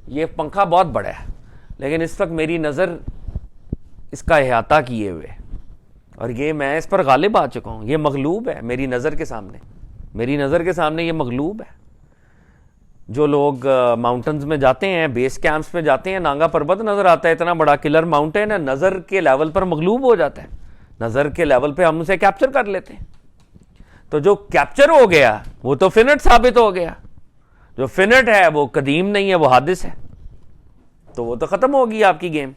یہ پنکھا بہت بڑا ہے لیکن اس وقت میری نظر اس کا احاطہ کیے ہوئے، اور یہ میں اس پر غالب آ چکا ہوں، یہ مغلوب ہے میری نظر کے سامنے، میری نظر کے سامنے یہ مغلوب ہے. جو لوگ ماؤنٹنز میں جاتے ہیں، بیس کیمپس میں جاتے ہیں، نانگا پربت نظر آتا ہے، اتنا بڑا کلر ماؤنٹین ہے، نظر کے لیول پر مغلوب ہو جاتا ہے، نظر کے لیول پہ ہم اسے کیپچر کر لیتے ہیں. تو جو کیپچر ہو گیا وہ تو فنٹ ثابت ہو گیا، جو فنٹ ہے وہ قدیم نہیں ہے، وہ حادث ہے، تو وہ تو ختم ہوگی آپ کی گیم.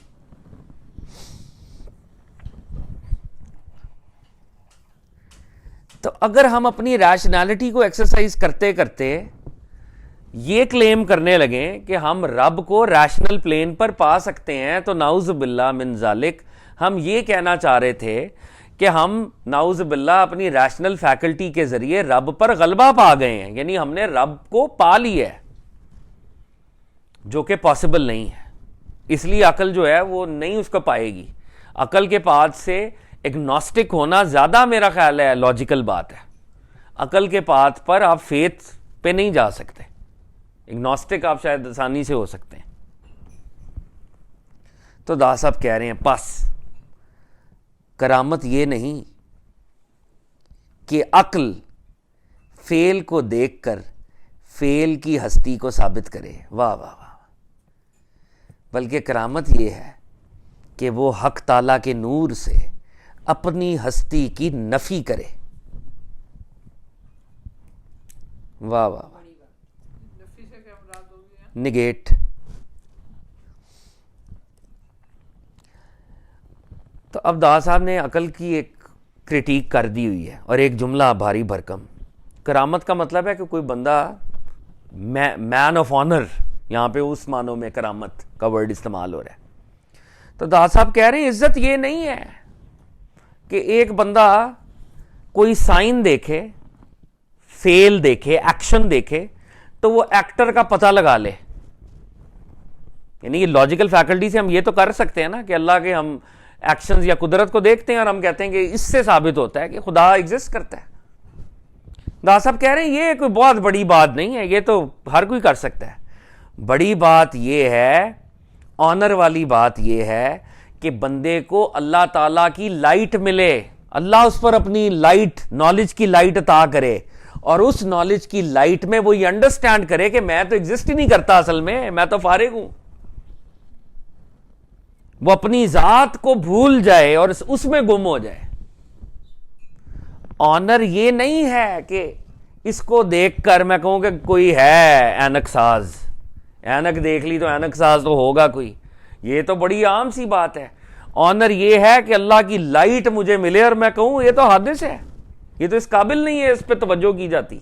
تو اگر ہم اپنی ریشنالٹی کو ایکسرسائز کرتے کرتے یہ کلیم کرنے لگیں کہ ہم رب کو ریشنل پلین پر پا سکتے ہیں، تو نعوذ باللہ من ذالک ہم یہ کہنا چاہ رہے تھے کہ ہم نعوذ باللہ اپنی ریشنل فیکلٹی کے ذریعے رب پر غلبہ پا گئے ہیں، یعنی ہم نے رب کو پا لیا ہے، جو کہ پاسبل نہیں ہے. اس لیے عقل جو ہے وہ نہیں اس کو پائے گی. عقل کے پاتھ سے اگنوسٹک ہونا زیادہ میرا خیال ہے لاجیکل بات ہے. عقل کے پاتھ پر آپ فیتھ پہ نہیں جا سکتے، اگنوسٹک آپ شاید آسانی سے ہو سکتے ہیں. تو دا صاحب کہہ رہے ہیں پس کرامت یہ نہیں کہ عقل فعل کو دیکھ کر فعل کی ہستی کو ثابت کرے، واہ واہ واہ، بلکہ کرامت یہ ہے کہ وہ حق تعالیٰ کے نور سے اپنی ہستی کی نفی کرے. واہ واہ واہ، نگیٹ. تو اب دا صاحب نے عقل کی ایک کرٹیک کر دی ہوئی ہے، اور ایک جملہ بھاری بھرکم. کرامت کا مطلب ہے کہ کوئی بندہ مین آف آنر، یہاں پہ اس معنوں میں کرامت کا ورڈ استعمال ہو رہا ہے. تو دا صاحب کہہ رہے ہیں عزت یہ نہیں ہے کہ ایک بندہ کوئی سائن دیکھے، فیل دیکھے، ایکشن دیکھے تو وہ ایکٹر کا پتہ لگا لے. یعنی یہ لاجیکل فیکلٹی سے ہم یہ تو کر سکتے ہیں نا کہ اللہ کے ہم ایکشنز یا قدرت کو دیکھتے ہیں اور ہم کہتے ہیں کہ اس سے ثابت ہوتا ہے کہ خدا ایگزسٹ کرتا ہے. دا صاحب کہہ رہے ہیں یہ کوئی بہت بڑی بات نہیں ہے، یہ تو ہر کوئی کر سکتا ہے. بڑی بات یہ ہے، آنر والی بات یہ ہے کہ بندے کو اللہ تعالیٰ کی لائٹ ملے، اللہ اس پر اپنی لائٹ، نالج کی لائٹ عطا کرے، اور اس نالج کی لائٹ میں وہ یہ انڈرسٹینڈ کرے کہ میں تو ایگزسٹ ہی نہیں کرتا، اصل میں تو فارغ ہوں. وہ اپنی ذات کو بھول جائے اور اس میں گم ہو جائے. آنر یہ نہیں ہے کہ اس کو دیکھ کر میں کہوں کہ کوئی ہے اینک ساز، اینک دیکھ لی تو اینک ساز تو ہوگا کوئی، یہ تو بڑی عام سی بات ہے. آنر یہ ہے کہ اللہ کی لائٹ مجھے ملے اور میں کہوں یہ تو حادث ہے، یہ تو اس قابل نہیں ہے اس پہ توجہ کی جاتی.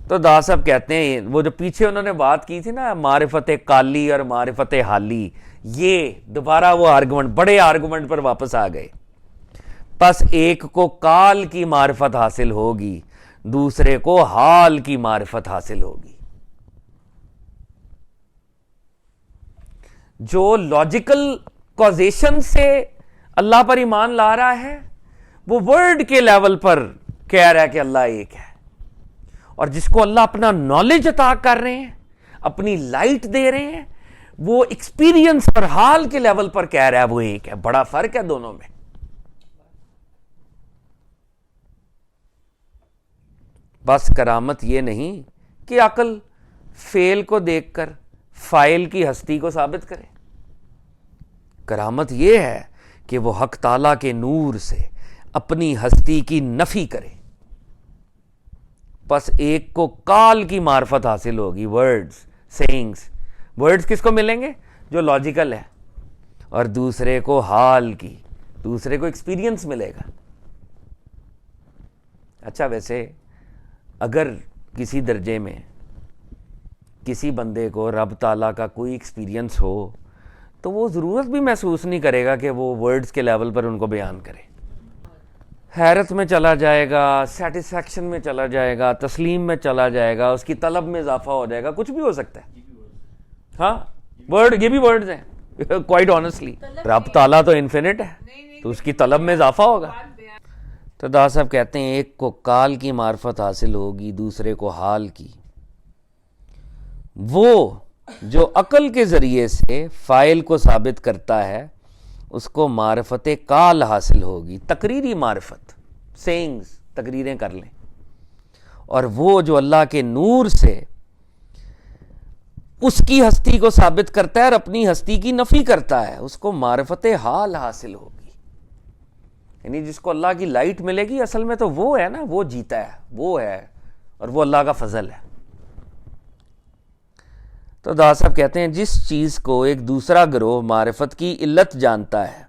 تو دا صاحب کہتے ہیں وہ جو پیچھے انہوں نے بات کی تھی نا معرفت قالی اور معرفت حالی، یہ دوبارہ وہ آرگومنٹ، بڑے آرگومنٹ پر واپس آ گئے. پس ایک کو کال کی معرفت حاصل ہوگی، دوسرے کو حال کی معرفت حاصل ہوگی. جو لاجیکل کازیشن سے اللہ پر ایمان لا رہا ہے وہ ورڈ کے لیول پر کہہ رہا ہے کہ اللہ ایک ہے، اور جس کو اللہ اپنا نالج عطا کر رہے ہیں، اپنی لائٹ دے رہے ہیں، وہ ایکسپیرینس اور حال کے لیول پر کہہ رہا ہے وہ ایک ہے. بڑا فرق ہے دونوں میں. بس کرامت یہ نہیں کہ عقل فعل کو دیکھ کر فاعل کی ہستی کو ثابت کرے. کرامت یہ ہے کہ وہ حق تعالیٰ کے نور سے اپنی ہستی کی نفی کرے. پس ایک کو کال کی معرفت حاصل ہوگی، ورڈز، سیئنگز. ورڈز کس کو ملیں گے؟ جو لاجیکل ہے، اور دوسرے کو حال کی، دوسرے کو ایکسپیرینس ملے گا. اچھا، ویسے اگر کسی درجے میں کسی بندے کو رب تعالیٰ کا کوئی ایکسپیرینس ہو تو وہ ضرورت بھی محسوس نہیں کرے گا کہ وہ ورڈز کے لیول پر ان کو بیان کرے. حیرت میں چلا جائے گا، سیٹسفیکشن میں چلا جائے گا، تسلیم میں چلا جائے گا، اس کی طلب میں اضافہ ہو جائے گا، کچھ بھی ہو سکتا ہے. ہاں، ورڈ، یہ بھی ورڈز ہیں کوائٹ آنیسٹلی. رب تعالیٰ تو انفینٹ ہے تو اس کی طلب میں اضافہ ہوگا. تو دا صاحب کہتے ہیں ایک کو کال کی معرفت حاصل ہوگی، دوسرے کو حال کی. وہ جو عقل کے ذریعے سے فاعل کو ثابت کرتا ہے اس کو معرفت کال حاصل ہوگی، تقریری معرفت، سینگز، تقریریں کر لیں. اور وہ جو اللہ کے نور سے اس کی ہستی کو ثابت کرتا ہے اور اپنی ہستی کی نفی کرتا ہے اس کو معرفت حال حاصل ہوگی. یعنی جس کو اللہ کی لائٹ ملے گی اصل میں تو وہ ہے نا، وہ جیتا ہے، وہ ہے، اور وہ اللہ کا فضل ہے. تو دا صاحب کہتے ہیں جس چیز کو ایک دوسرا گروہ معرفت کی علت جانتا ہے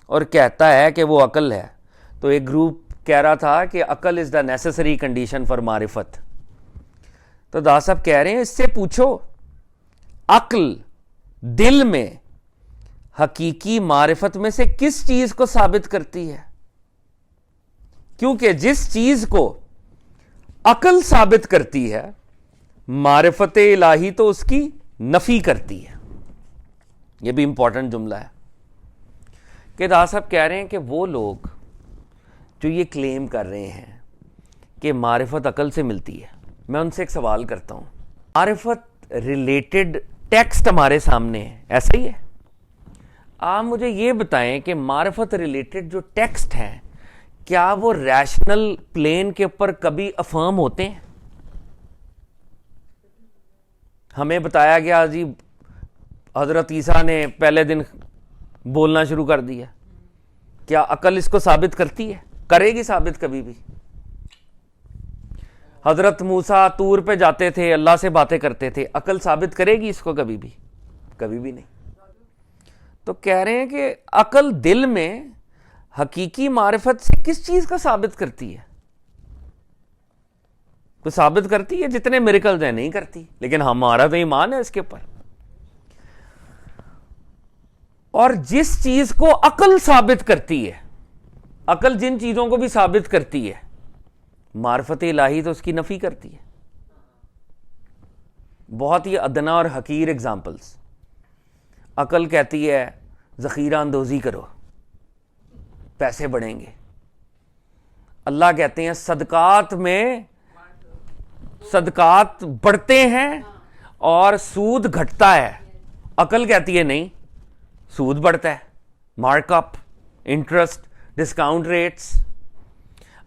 اور کہتا ہے کہ وہ عقل ہے، تو ایک گروپ کہہ رہا تھا کہ عقل از دا نیسسری کنڈیشن فار معرفت. تو دا صاحب کہہ رہے ہیں اس سے پوچھو عقل دل میں حقیقی معرفت میں سے کس چیز کو ثابت کرتی ہے، کیونکہ جس چیز کو عقل ثابت کرتی ہے معرفت الہی تو اس کی نفی کرتی ہے. یہ بھی امپورٹنٹ جملہ ہے کہ دا صاحب کہہ رہے ہیں کہ وہ لوگ جو یہ کلیم کر رہے ہیں کہ معرفت عقل سے ملتی ہے، میں ان سے ایک سوال کرتا ہوں، معرفت ریلیٹڈ ٹیکسٹ ہمارے سامنے ہے، ایسا ہی ہے؟ آپ مجھے یہ بتائیں کہ معرفت ریلیٹڈ جو ٹیکسٹ ہیں کیا وہ ریشنل پلین کے اوپر کبھی افرم ہوتے ہیں؟ ہمیں بتایا گیا جی حضرت عیسیٰ نے پہلے دن بولنا شروع کر دیا، کیا عقل اس کو ثابت کرتی ہے؟ کرے گی ثابت کبھی بھی؟ حضرت موسیٰ طور پہ جاتے تھے، اللہ سے باتیں کرتے تھے، عقل ثابت کرے گی اس کو کبھی بھی؟ کبھی بھی نہیں. تو کہہ رہے ہیں کہ عقل دل میں حقیقی معرفت سے کس چیز کا ثابت کرتی ہے؟ تو ثابت کرتی ہے جتنے میریکلز ہیں، نہیں کرتی، لیکن ہمارا تو ایمان ہے اس کے اوپر. اور جس چیز کو عقل ثابت کرتی ہے، عقل جن چیزوں کو بھی ثابت کرتی ہے، معرفت الہی تو اس کی نفی کرتی ہے. بہت ہی ادنا اور حقیر اگزامپلس. عقل کہتی ہے ذخیرہ اندوزی کرو، پیسے بڑھیں گے. اللہ کہتے ہیں صدقات میں صدقات بڑھتے ہیں اور سود گھٹتا ہے. عقل کہتی ہے نہیں، سود بڑھتا ہے، mark up, interest, discount rates.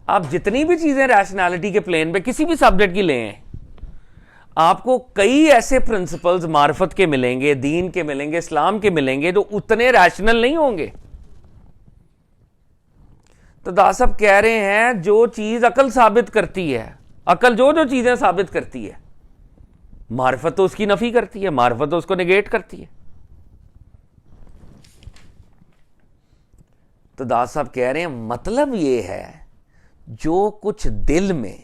آپ جتنی بھی چیزیں ریشنالٹی کے پلین پہ کسی بھی سبجیکٹ کی لیں، آپ کو کئی ایسے پرنسپلز معرفت کے ملیں گے، دین کے ملیں گے، اسلام کے ملیں گے جو اتنے ریشنل نہیں ہوں گے. تو دا صاحب کہہ رہے ہیں جو چیز عقل ثابت کرتی ہے، عقل جو چیزیں ثابت کرتی ہے، معرفت تو اس کی نفی کرتی ہے، معرفت تو اس کو نیگیٹ کرتی ہے. تو دا صاحب کہہ رہے ہیں مطلب یہ ہے جو کچھ دل میں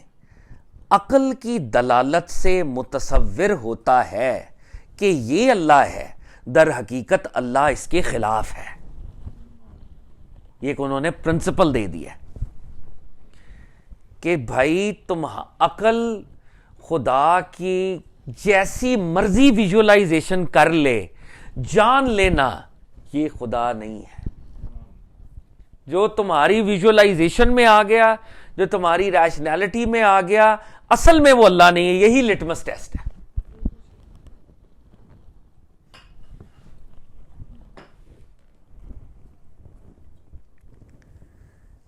عقل کی دلالت سے متصور ہوتا ہے کہ یہ اللہ ہے، در حقیقت اللہ اس کے خلاف ہے. یہ انہوں نے پرنسپل دے دیا کہ بھائی تم عقل خدا کی جیسی مرضی ویژولائزیشن کر لے، جان لینا یہ خدا نہیں ہے. جو تمہاری ویژولائزیشن میں آ گیا، جو تمہاری ریشنالٹی میں آ گیا، اصل میں وہ اللہ نہیں ہے. یہی لٹمس ٹیسٹ ہے.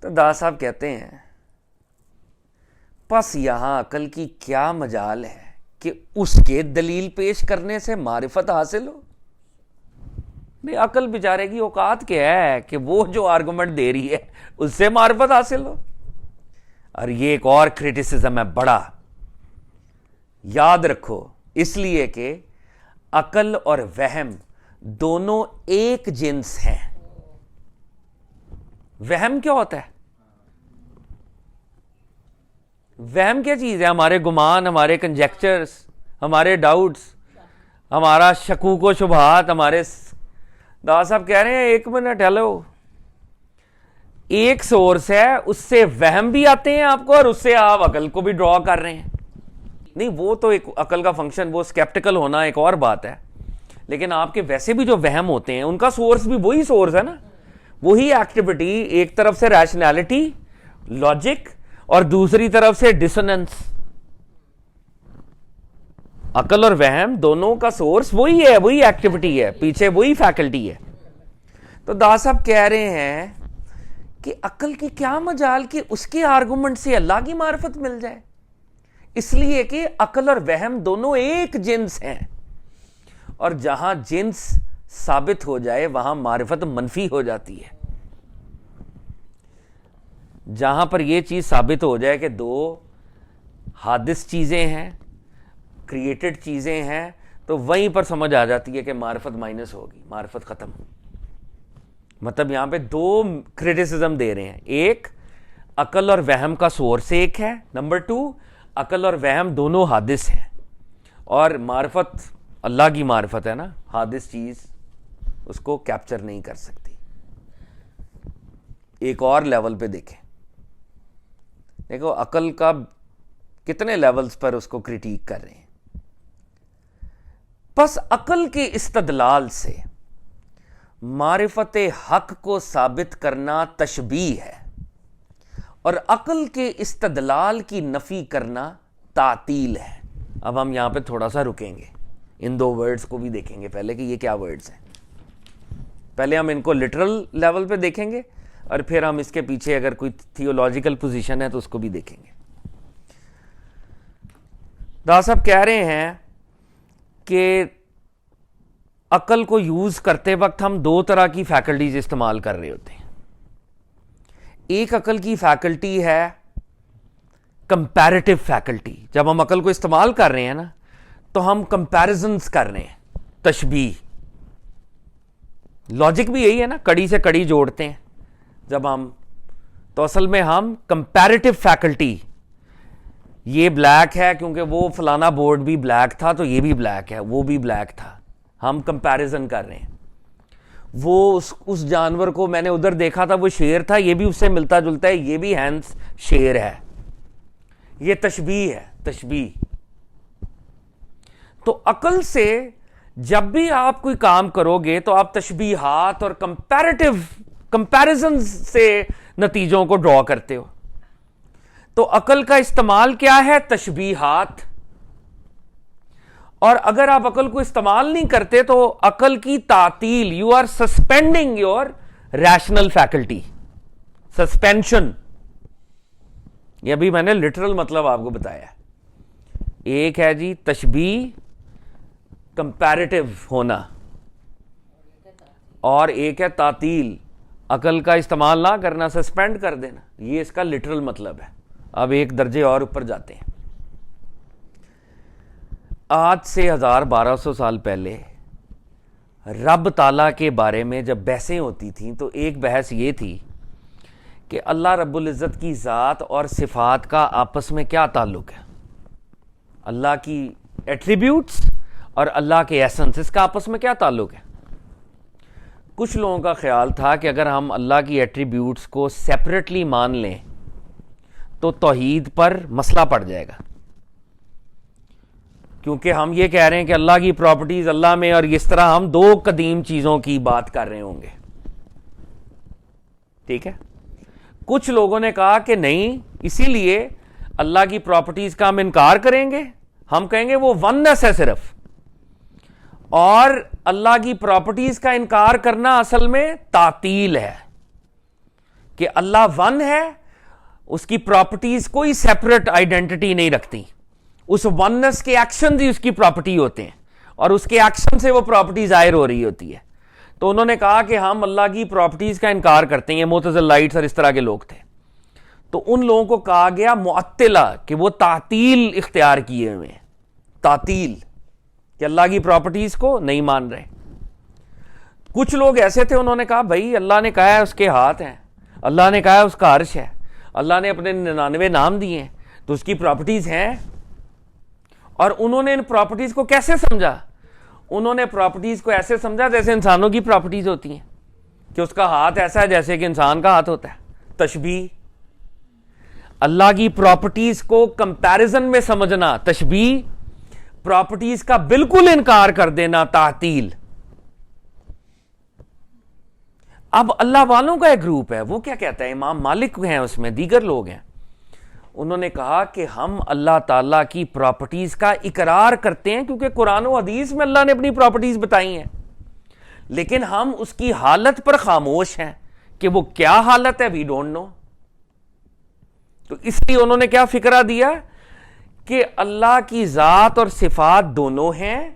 تو دا صاحب کہتے ہیں پس یہاں عقل کی کیا مجال ہے کہ اس کے دلیل پیش کرنے سے معرفت حاصل ہو؟ نہیں، عقل بیچارے کی اوقات کیا ہے کہ وہ جو آرگومنٹ دے رہی ہے اس سے معرفت حاصل ہو؟ اور یہ ایک اور کریٹیسزم ہے بڑا، یاد رکھو، اس لیے کہ عقل اور وہم دونوں ایک جنس ہیں۔ وہم کیا ہوتا ہے؟ وہم کیا چیز ہے؟ ہمارے گمان، ہمارے کنجیکچرز، ہمارے ڈاؤٹس، ہمارا شکوک و شبہات، ہمارے دادا صاحب کہہ رہے ہیں ایک منٹ، ہیلو، ایک سورس ہے، اس سے وہم بھی آتے ہیں آپ کو اور اس سے آپ عقل کو بھی ڈرا کر رہے ہیں۔ نہیں، وہ تو ایک عقل کا فنکشن، وہ اسکیپٹیکل ہونا ایک اور بات ہے، لیکن آپ کے ویسے بھی جو وہم ہوتے ہیں ان کا سورس بھی وہی سورس ہے نا، وہی ایکٹیویٹی، ایک طرف سے ریشنالٹی، لاجک، اور دوسری طرف سے ڈسوننس۔ عقل اور وہم دونوں کا سورس وہی ہے، وہی ایکٹیویٹی ہے، پیچھے وہی فیکلٹی ہے۔ تو داس صاحب کہہ رہے ہیں کہ عقل کی کیا مجال کہ اس کے آرگومنٹ سے اللہ کی معرفت مل جائے، اس لیے کہ عقل اور وہم دونوں ایک جنس ہیں، اور جہاں جنس ثابت ہو جائے وہاں معرفت منفی ہو جاتی ہے۔ جہاں پر یہ چیز ثابت ہو جائے کہ دو حادث چیزیں ہیں، کریٹڈ چیزیں ہیں، تو وہیں پر سمجھ آ جاتی ہے کہ معرفت مائنس ہوگی، معرفت ختم۔ مطلب یہاں پہ دو کریٹیسزم دے رہے ہیں، ایک عقل اور وہم کا سورس ایک ہے، نمبر 2 عقل اور وہم دونوں حادث ہیں، اور معرفت اللہ کی معرفت ہے نا، حادث چیز اس کو کیپچر نہیں کر سکتی۔ ایک اور لیول پہ دیکھیں، دیکھو عقل کا کتنے لیولز پر اس کو کریٹیک کر رہے ہیں۔ پس عقل کے استدلال سے معرفت حق کو ثابت کرنا تشبیہ ہے، اور عقل کے استدلال کی نفی کرنا تعطیل ہے۔ اب ہم یہاں پہ تھوڑا سا رکیں گے، ان دو ورڈز کو بھی دیکھیں گے پہلے کہ یہ کیا ورڈز ہیں۔ پہلے ہم ان کو لٹرل لیول پہ دیکھیں گے، اور پھر ہم اس کے پیچھے اگر کوئی تھیولوجیکل پوزیشن ہے تو اس کو بھی دیکھیں گے۔ دا صاحب کہہ رہے ہیں کہ عقل کو یوز کرتے وقت ہم دو طرح کی فیکلٹیز استعمال کر رہے ہوتے ہیں۔ ایک عقل کی فیکلٹی ہے کمپیریٹو فیکلٹی، جب ہم عقل کو استعمال کر رہے ہیں نا تو ہم کمپیریزنز کر رہے ہیں، تشبیہ۔ لاجک بھی یہی ہے نا، کڑی سے کڑی جوڑتے ہیں جب ہم، تو اصل میں ہم کمپیریٹو فیکلٹی، یہ بلیک ہے کیونکہ وہ فلانا بورڈ بھی بلیک تھا تو یہ بھی بلیک ہے، وہ بھی بلیک تھا، ہم کمپیریزن کر رہے ہیں۔ وہ اس جانور کو میں نے ادھر دیکھا تھا، وہ شیر تھا، یہ بھی اس سے ملتا جلتا ہے، یہ بھی ہینس شیر ہے، یہ تشبیہ ہے، تشبیہ۔ تو عقل سے جب بھی آپ کوئی کام کرو گے تو آپ تشبیہات اور کمپیریزن سے نتیجوں کو ڈرا کرتے ہو۔ تو عقل کا استعمال کیا ہے؟ تشبیہات۔ اور اگر آپ عقل کو استعمال نہیں کرتے تو عقل کی تعطیل، you are suspending your rational faculty, suspension. یہ ابھی میں نے لٹرل مطلب آپ کو بتایا۔ ایک ہے جی تشبیہ، کمپیریٹو ہونا، اور ایک ہے تعطیل، عقل کا استعمال نہ کرنا، سسپینڈ کر دینا۔ یہ اس کا لٹرل مطلب ہے۔ اب ایک درجے اور اوپر جاتے ہیں۔ آج سے 1200 سال پہلے رب تعالیٰ کے بارے میں جب بحثیں ہوتی تھیں تو ایک بحث یہ تھی کہ اللہ رب العزت کی ذات اور صفات کا آپس میں کیا تعلق ہے، اللہ کی ایٹریبیوٹس اور اللہ کے ایسنس، اس کا آپس میں کیا تعلق ہے۔ کچھ لوگوں کا خیال تھا کہ اگر ہم اللہ کی ایٹریبیوٹس کو سیپریٹلی مان لیں تو توحید پر مسئلہ پڑ جائے گا، کیونکہ ہم یہ کہہ رہے ہیں کہ اللہ کی پراپرٹیز اللہ میں، اور اس طرح ہم دو قدیم چیزوں کی بات کر رہے ہوں گے۔ ٹھیک ہے، کچھ لوگوں نے کہا کہ نہیں، اسی لیے اللہ کی پراپرٹیز کا ہم انکار کریں گے، ہم کہیں گے وہ وننس ہے صرف، اور اللہ کی پراپرٹیز کا انکار کرنا اصل میں تعطیل ہے، کہ اللہ ون ہے، اس کی پراپرٹیز کوئی سیپریٹ آئیڈینٹی نہیں رکھتی، اس وننس کے ایکشن ہی اس کی پراپرٹی ہوتے ہیں اور اس کے ایکشن سے وہ پراپرٹی ظاہر ہو رہی ہوتی ہے. تو انہوں نے کہا کہ ہم اللہ کی پراپرٹیز کا انکار کرتے ہیں. معتزلائٹس اور اس طرح کے لوگ تھے. تو ان لوگوں کو کہا گیا معطلہ کہ وہ تعطیل اختیار کیے ہوئے ہیں. تعطیل کہ اللہ کی پراپرٹیز کو نہیں مان رہے. کچھ لوگ ایسے تھے انہوں نے کہا بھائی اللہ نے کہا ہے اس کے ہاتھ ہیں, اللہ نے کہا ہے اس کا عرش ہے, اللہ نے اپنے 99 نام دیے ہیں تو اس کی پراپرٹیز ہیں. اور انہوں نے ان پراپرٹیز کو کیسے سمجھا؟ انہوں نے پراپرٹیز کو ایسے سمجھا جیسے انسانوں کی پراپرٹیز ہوتی ہیں کہ اس کا ہاتھ ایسا ہے جیسے کہ انسان کا ہاتھ ہوتا ہے. تشبیہ. اللہ کی پراپرٹیز کو کمپیرزن میں سمجھنا تشبیہ, پراپرٹیز کا بالکل انکار کر دینا تعطیل. اب اللہ والوں کا ایک گروپ ہے, وہ کیا کہتا ہے, امام مالک ہیں اس میں, دیگر لوگ ہیں, انہوں نے کہا کہ ہم اللہ تعالیٰ کی پراپرٹیز کا اقرار کرتے ہیں کیونکہ قرآن و حدیث میں اللہ نے اپنی پراپرٹیز بتائی ہیں, لیکن ہم اس کی حالت پر خاموش ہیں کہ وہ کیا حالت ہے, وی ڈونٹ نو. تو اس لیے انہوں نے کیا فکرہ دیا کہ اللہ کی ذات اور صفات دونوں ہیں,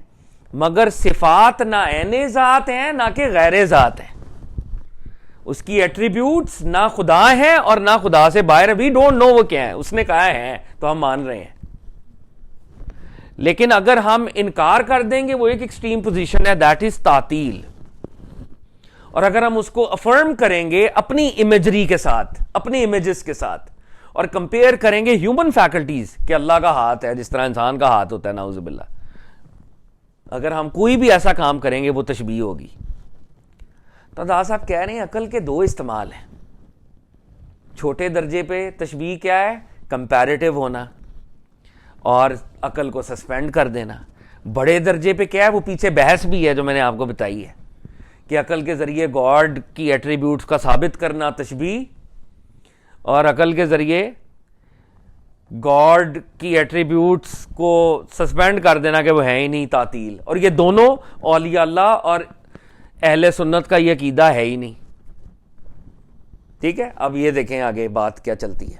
مگر صفات نہ عین ذات ہیں نہ کہ غیر ذات ہیں. اس کی ایٹریبیوٹس نہ خدا ہیں اور نہ خدا سے باہر, وی ڈونٹ نو وہ کیا ہے, اس نے کہا ہے تو ہم مان رہے ہیں. لیکن اگر ہم انکار کر دیں گے وہ ایک ایکسٹریم پوزیشن ہے, دیٹ از تعطیل. اور اگر ہم اس کو افرم کریں گے اپنی امیجری کے ساتھ, اپنی امیجز کے ساتھ, اور کمپیئر کریں گے ہیومن فیکلٹیز کہ اللہ کا ہاتھ ہے جس طرح انسان کا ہاتھ ہوتا ہے, نعوذ باللہ, اگر ہم کوئی بھی ایسا کام کریں گے وہ تشبیہ ہوگی. تو دادا صاحب کہہ رہے ہیں عقل کے دو استعمال ہیں. چھوٹے درجے پہ تشبیہ کیا ہے, کمپیریٹیو ہونا اور عقل کو سسپینڈ کر دینا. بڑے درجے پہ کیا ہے, وہ پیچھے بحث بھی ہے جو میں نے آپ کو بتائی ہے کہ عقل کے ذریعے گاڈ کی ایٹریبیوٹس کا ثابت کرنا تشبیہ, اور عقل کے ذریعے گاڈ کی ایٹریبیوٹس کو سسپینڈ کر دینا کہ وہ ہیں ہی نہیں, تعطیل. اور یہ دونوں اولیاء اللہ اور اہل سنت کا یہ عقیدہ ہے ہی نہیں. ٹھیک ہے, اب یہ دیکھیں آگے بات کیا چلتی ہے.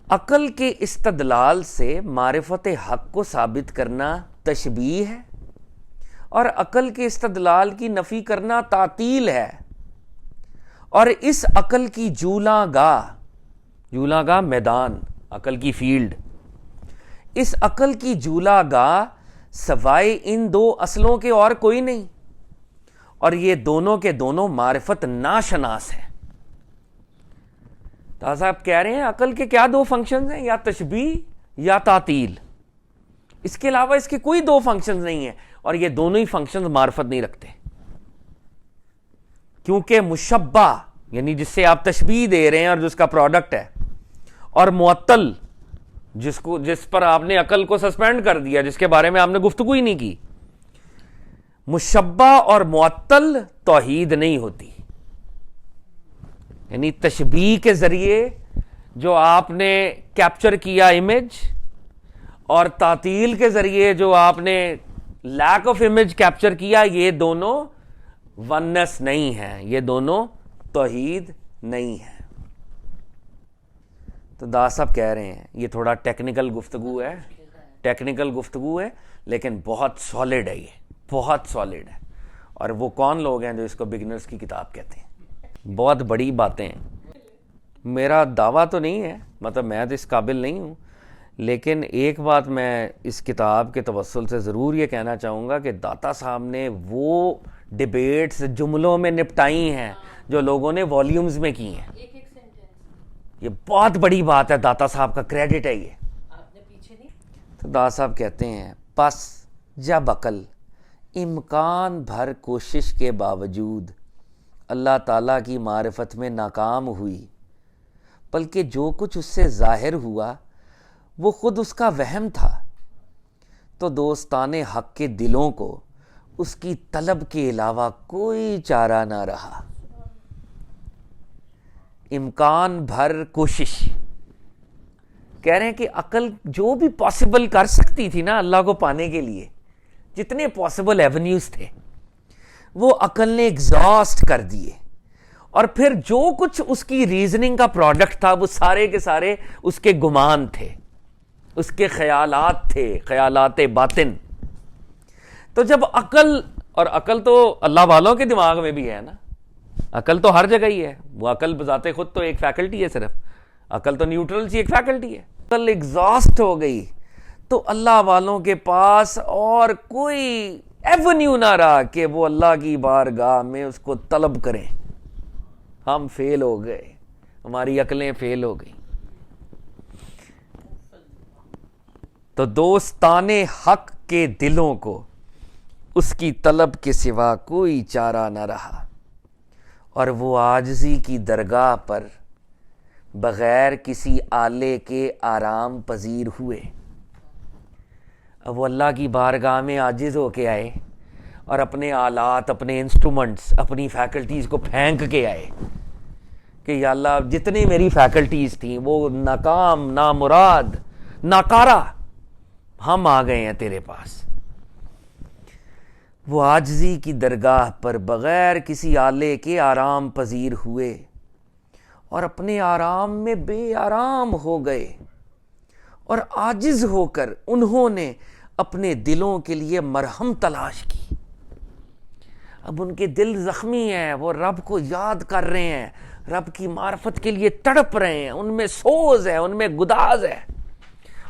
عقل کے استدلال سے معرفت حق کو ثابت کرنا تشبیہ ہے اور عقل کے استدلال کی نفی کرنا تعطیل ہے. اور اس عقل کی جولاں گاہ میدان, عقل کی فیلڈ, اس عقل کی جولاں گاہ سوائے ان دو اصلوں کے اور کوئی نہیں, اور یہ دونوں کے دونوں معرفت ناشناس ہیں. تو صاحب کہہ رہے ہیں عقل کے کیا دو فنکشنز ہیں, یا تشبیہ یا تعطیل, اس کے علاوہ اس کے کوئی دو فنکشنز نہیں ہیں, اور یہ دونوں ہی فنکشنز معرفت نہیں رکھتے. کیونکہ مشبہ یعنی جس سے آپ تشبیہ دے رہے ہیں اور جس کا پروڈکٹ ہے, اور معطل جس پر آپ نے عقل کو سسپینڈ کر دیا, جس کے بارے میں آپ نے گفتگو ہی نہیں کی, مشبہ اور معطل توحید نہیں ہوتی. یعنی تشبیہ کے ذریعے جو آپ نے کیپچر کیا امیج, اور تعطیل کے ذریعے جو آپ نے لیک آف امیج کیپچر کیا, یہ دونوں وننس نہیں ہیں, یہ دونوں توحید نہیں ہے. تو داس صاحب کہہ رہے ہیں یہ تھوڑا ٹیکنیکل گفتگو ہے, لیکن بہت سالڈ ہے, یہ بہت سالڈ ہے. اور وہ کون لوگ ہیں جو اس کو بگنرز کی کتاب کہتے ہیں؟ بہت بڑی باتیں ہیں. میرا دعویٰ تو نہیں ہے, مطلب میں تو اس قابل نہیں ہوں, لیکن ایک بات میں اس کتاب کے توسل سے ضرور یہ کہنا چاہوں گا کہ داتا صاحب نے وہ ڈیبیٹس جملوں میں نپٹائی ہیں جو لوگوں نے والیومز میں کی ہیں. یہ بہت بڑی بات ہے, داتا صاحب کا کریڈٹ ہے یہ. تو داتا صاحب کہتے ہیں پس جب عقل امکان بھر کوشش کے باوجود اللہ تعالیٰ کی معرفت میں ناکام ہوئی, بلکہ جو کچھ اس سے ظاہر ہوا وہ خود اس کا وہم تھا, تو دوستان حق کے دلوں کو اس کی طلب کے علاوہ کوئی چارہ نہ رہا. امکان بھر کوشش کہہ رہے ہیں کہ عقل جو بھی پاسبل کر سکتی تھی نا اللہ کو پانے کے لیے, جتنے پاسبل ایونیوز تھے وہ عقل نے ایگزاسٹ کر دیے, اور پھر جو کچھ اس کی ریزننگ کا پروڈکٹ تھا وہ سارے کے سارے اس کے گمان تھے, اس کے خیالات تھے، خیالات باطن. تو جب عقل، اور عقل تو اللہ والوں کے دماغ میں بھی ہے نا، عقل تو ہر جگہ ہی ہے، وہ عقل بذات خود تو ایک فیکلٹی ہے، صرف عقل تو نیوٹرل سی ایک فیکلٹی ہے. عقل ایگزاسٹ ہو گئی تو اللہ والوں کے پاس اور کوئی ایونیو نہ رہا کہ وہ اللہ کی بارگاہ میں اس کو طلب کریں. ہم فیل ہو گئے، ہماری عقلیں فیل ہو گئی. تو دوستان حق کے دلوں کو اس کی طلب کے سوا کوئی چارہ نہ رہا، اور وہ عاجزی کی درگاہ پر بغیر کسی آلے کے آرام پذیر ہوئے. اب وہ اللہ کی بارگاہ میں عاجز ہو کے آئے اور اپنے آلات، اپنے انسٹرومنٹس، اپنی فیکلٹیز کو پھینک کے آئے کہ یا اللہ جتنی میری فیکلٹیز تھیں وہ ناکام، نامراد، ناکارہ، ہم آ گئے ہیں تیرے پاس. وہ عاجزی کی درگاہ پر بغیر کسی آلے کے آرام پذیر ہوئے اور اپنے آرام میں بے آرام ہو گئے، اور عاجز ہو کر انہوں نے اپنے دلوں کے لیے مرہم تلاش کی. اب ان کے دل زخمی ہیں، وہ رب کو یاد کر رہے ہیں، رب کی معرفت کے لیے تڑپ رہے ہیں، ان میں سوز ہے، ان میں گداز ہے،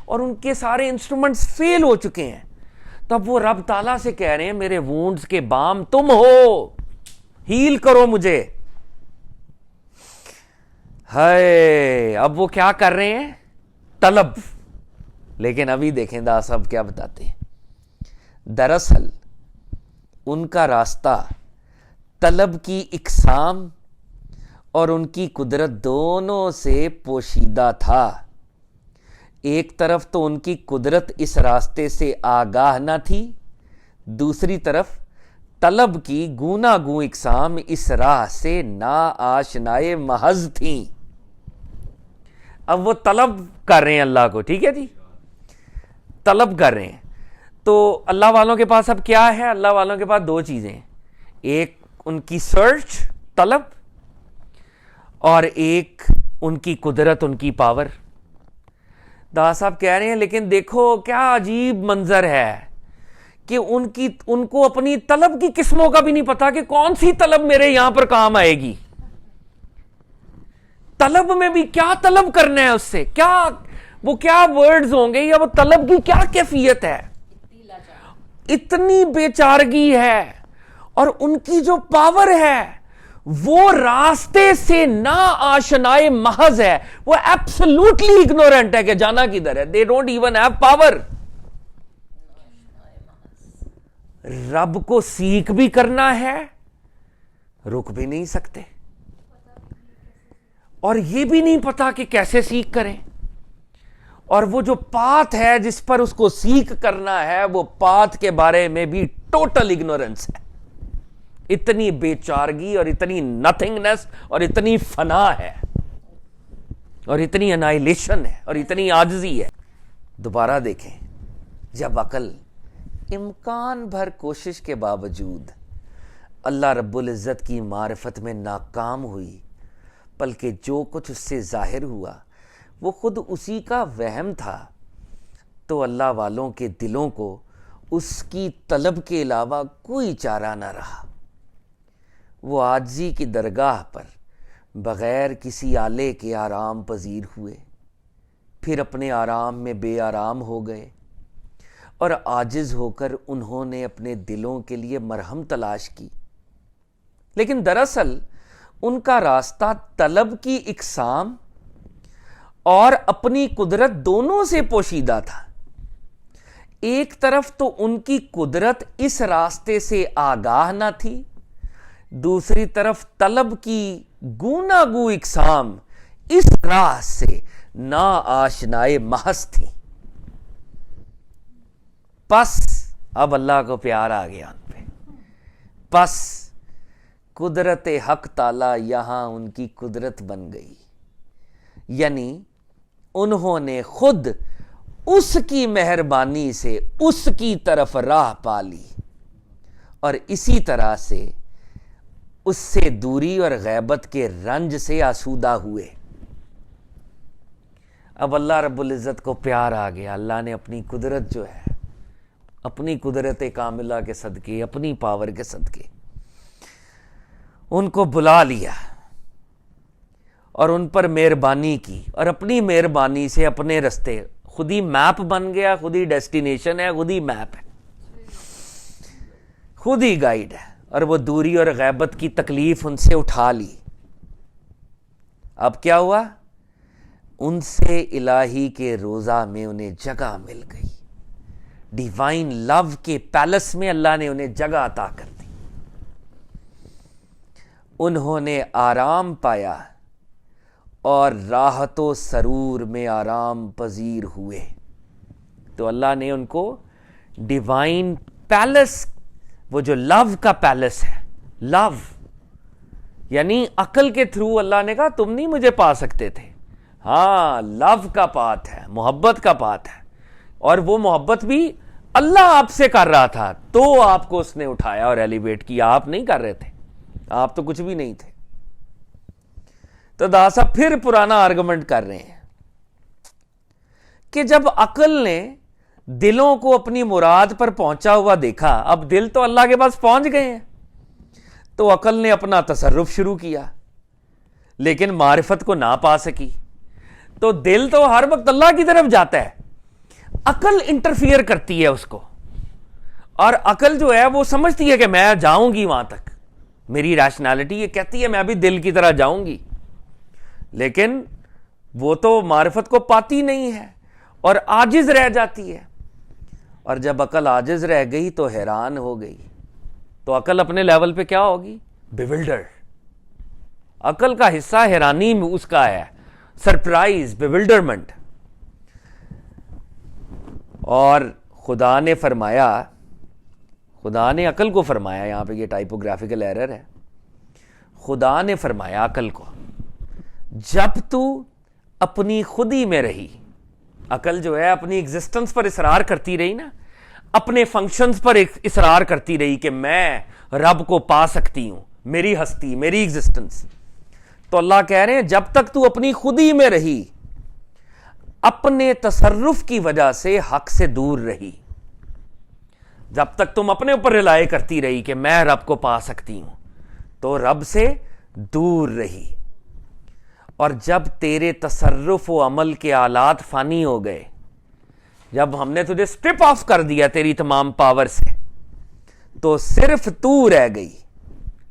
اور ان کے سارے انسٹرومنٹس فیل ہو چکے ہیں. تب وہ رب تعالیٰ سے کہہ رہے ہیں میرے وونڈز کے بام تم ہو، ہیل کرو مجھے. ہائے، اب وہ کیا کر رہے ہیں؟ طلب. لیکن ابھی دیکھیں دا صاحب کیا بتاتے ہیں. دراصل ان کا راستہ طلب کی اقسام اور ان کی قدرت دونوں سے پوشیدہ تھا. ایک طرف تو ان کی قدرت اس راستے سے آگاہ نہ تھی، دوسری طرف طلب کی گوناگوں اقسام اس راہ سے نا آشنائے محض تھیں. اب وہ طلب کر رہے ہیں اللہ کو، ٹھیک ہے جی، طلب کر رہے ہیں. تو اللہ والوں کے پاس اب کیا ہے؟ اللہ والوں کے پاس دو چیزیں ہیں، ایک ان کی سرچ، طلب، اور ایک ان کی قدرت، ان کی پاور. دا صاحب کہہ رہے ہیں لیکن دیکھو کیا عجیب منظر ہے کہ ان کو اپنی طلب کی قسموں کا بھی نہیں پتا کہ کون سی طلب میرے یہاں پر کام آئے گی. طلب میں بھی کیا طلب کرنا ہے اس سے، وہ کیا ورڈز ہوں گے، یا وہ طلب کی کیا کیفیت ہے. اتنی بیچارگی ہے، اور ان کی جو پاور ہے وہ راستے سے نا آشنائے محض ہے. وہ ایبسولوٹلی اگنورنٹ ہے کہ جانا کدھر ہے. They don't even have power. رب کو سیکھ بھی کرنا ہے، رک بھی نہیں سکتے، اور یہ بھی نہیں پتا کہ کیسے سیکھ کریں. اور وہ جو پاتھ ہے جس پر اس کو سیکھ کرنا ہے، وہ پاتھ کے بارے میں بھی ٹوٹل اگنورنس ہے. اتنی بیچارگی اور اتنی نتھنگنس اور اتنی فنا ہے اور اتنی انائلیشن ہے اور اتنی عاجزی ہے. دوبارہ دیکھیں، جب عقل امکان بھر کوشش کے باوجود اللہ رب العزت کی معرفت میں ناکام ہوئی، بلکہ جو کچھ اس سے ظاہر ہوا وہ خود اسی کا وہم تھا، تو اللہ والوں کے دلوں کو اس کی طلب کے علاوہ کوئی چارہ نہ رہا. وہ عاجزی کی درگاہ پر بغیر کسی آلے کے آرام پذیر ہوئے، پھر اپنے آرام میں بے آرام ہو گئے، اور عاجز ہو کر انہوں نے اپنے دلوں کے لیے مرہم تلاش کی. لیکن دراصل ان کا راستہ طلب کی اقسام اور اپنی قدرت دونوں سے پوشیدہ تھا. ایک طرف تو ان کی قدرت اس راستے سے آگاہ نہ تھی، دوسری طرف طلب کی گوناگو اقسام اس راہ سے نا آشنائے محض تھی. پس اب اللہ کو پیار آ گیا ان پہ. پس قدرت حق تعالی یہاں ان کی قدرت بن گئی، یعنی انہوں نے خود اس کی مہربانی سے اس کی طرف راہ پا لی، اور اسی طرح سے اس سے دوری اور غیبت کے رنج سے آسودہ ہوئے. اب اللہ رب العزت کو پیار آ گیا. اللہ نے اپنی قدرت جو ہے, اپنی قدرت کاملہ کے صدقے, اپنی پاور کے صدقے ان کو بلا لیا اور ان پر مہربانی کی, اور اپنی مہربانی سے اپنے رستے, خود ہی میپ بن گیا, خود ہی ڈیسٹینیشن ہے, خود ہی میپ ہے, خود ہی گائیڈ ہے, اور وہ دوری اور غیبت کی تکلیف ان سے اٹھا لی. اب کیا ہوا؟ ان سے الہی کے روضہ میں انہیں جگہ مل گئی. ڈیوائن لو کے پیلس میں اللہ نے انہیں جگہ عطا کر دی. انہوں نے آرام پایا اور راحت و سرور میں آرام پذیر ہوئے. تو اللہ نے ان کو ڈیوائن پیلس, وہ جو لو کا پیلس ہے, لو یعنی عقل کے تھرو اللہ نے کہا تم نہیں مجھے پا سکتے تھے, ہاں لو کا پاتھ ہے, محبت کا پاتھ ہے, اور وہ محبت بھی اللہ آپ سے کر رہا تھا تو آپ کو اس نے اٹھایا اور ایلیویٹ کیا. آپ نہیں کر رہے تھے, آپ تو کچھ بھی نہیں تھے. تو داسا پھر پرانا آرگومنٹ کر رہے ہیں کہ جب عقل نے دلوں کو اپنی مراد پر پہنچا ہوا دیکھا, اب دل تو اللہ کے پاس پہنچ گئے ہیں, تو عقل نے اپنا تصرف شروع کیا لیکن معرفت کو نہ پا سکی. تو دل تو ہر وقت اللہ کی طرف جاتا ہے, عقل انٹرفیئر کرتی ہے اس کو, اور عقل جو ہے وہ سمجھتی ہے کہ میں جاؤں گی وہاں تک, میری ریشنالٹی یہ کہتی ہے میں بھی دل کی طرح جاؤں گی, لیکن وہ تو معرفت کو پاتی نہیں ہے اور عاجز رہ جاتی ہے. اور جب عقل عاجز رہ گئی تو حیران ہو گئی. تو عقل اپنے لیول پہ کیا ہوگی؟ بیولڈر. عقل کا حصہ حیرانی اس کا ہے, سرپرائز, بیولڈرمنٹ. اور خدا نے فرمایا, خدا نے عقل کو فرمایا, یہاں پہ یہ ٹائپوگرافیکل ایرر ہے, خدا نے فرمایا عقل کو جب تو اپنی خودی میں رہی, عقل جو ہے اپنی ایگزسٹنس پر اصرار کرتی رہی نا, اپنے فنکشنز پر اصرار کرتی رہی کہ میں رب کو پا سکتی ہوں, میری ہستی, میری ایگزسٹنس. تو اللہ کہہ رہے ہیں جب تک تو اپنی خودی میں رہی, اپنے تصرف کی وجہ سے حق سے دور رہی, جب تک تم اپنے اوپر رلائے کرتی رہی کہ میں رب کو پا سکتی ہوں, تو رب سے دور رہی. اور جب تیرے تصرف و عمل کے آلات فانی ہو گئے, جب ہم نے تجھے سٹرپ آف کر دیا تیری تمام پاور سے, تو صرف تو رہ گئی,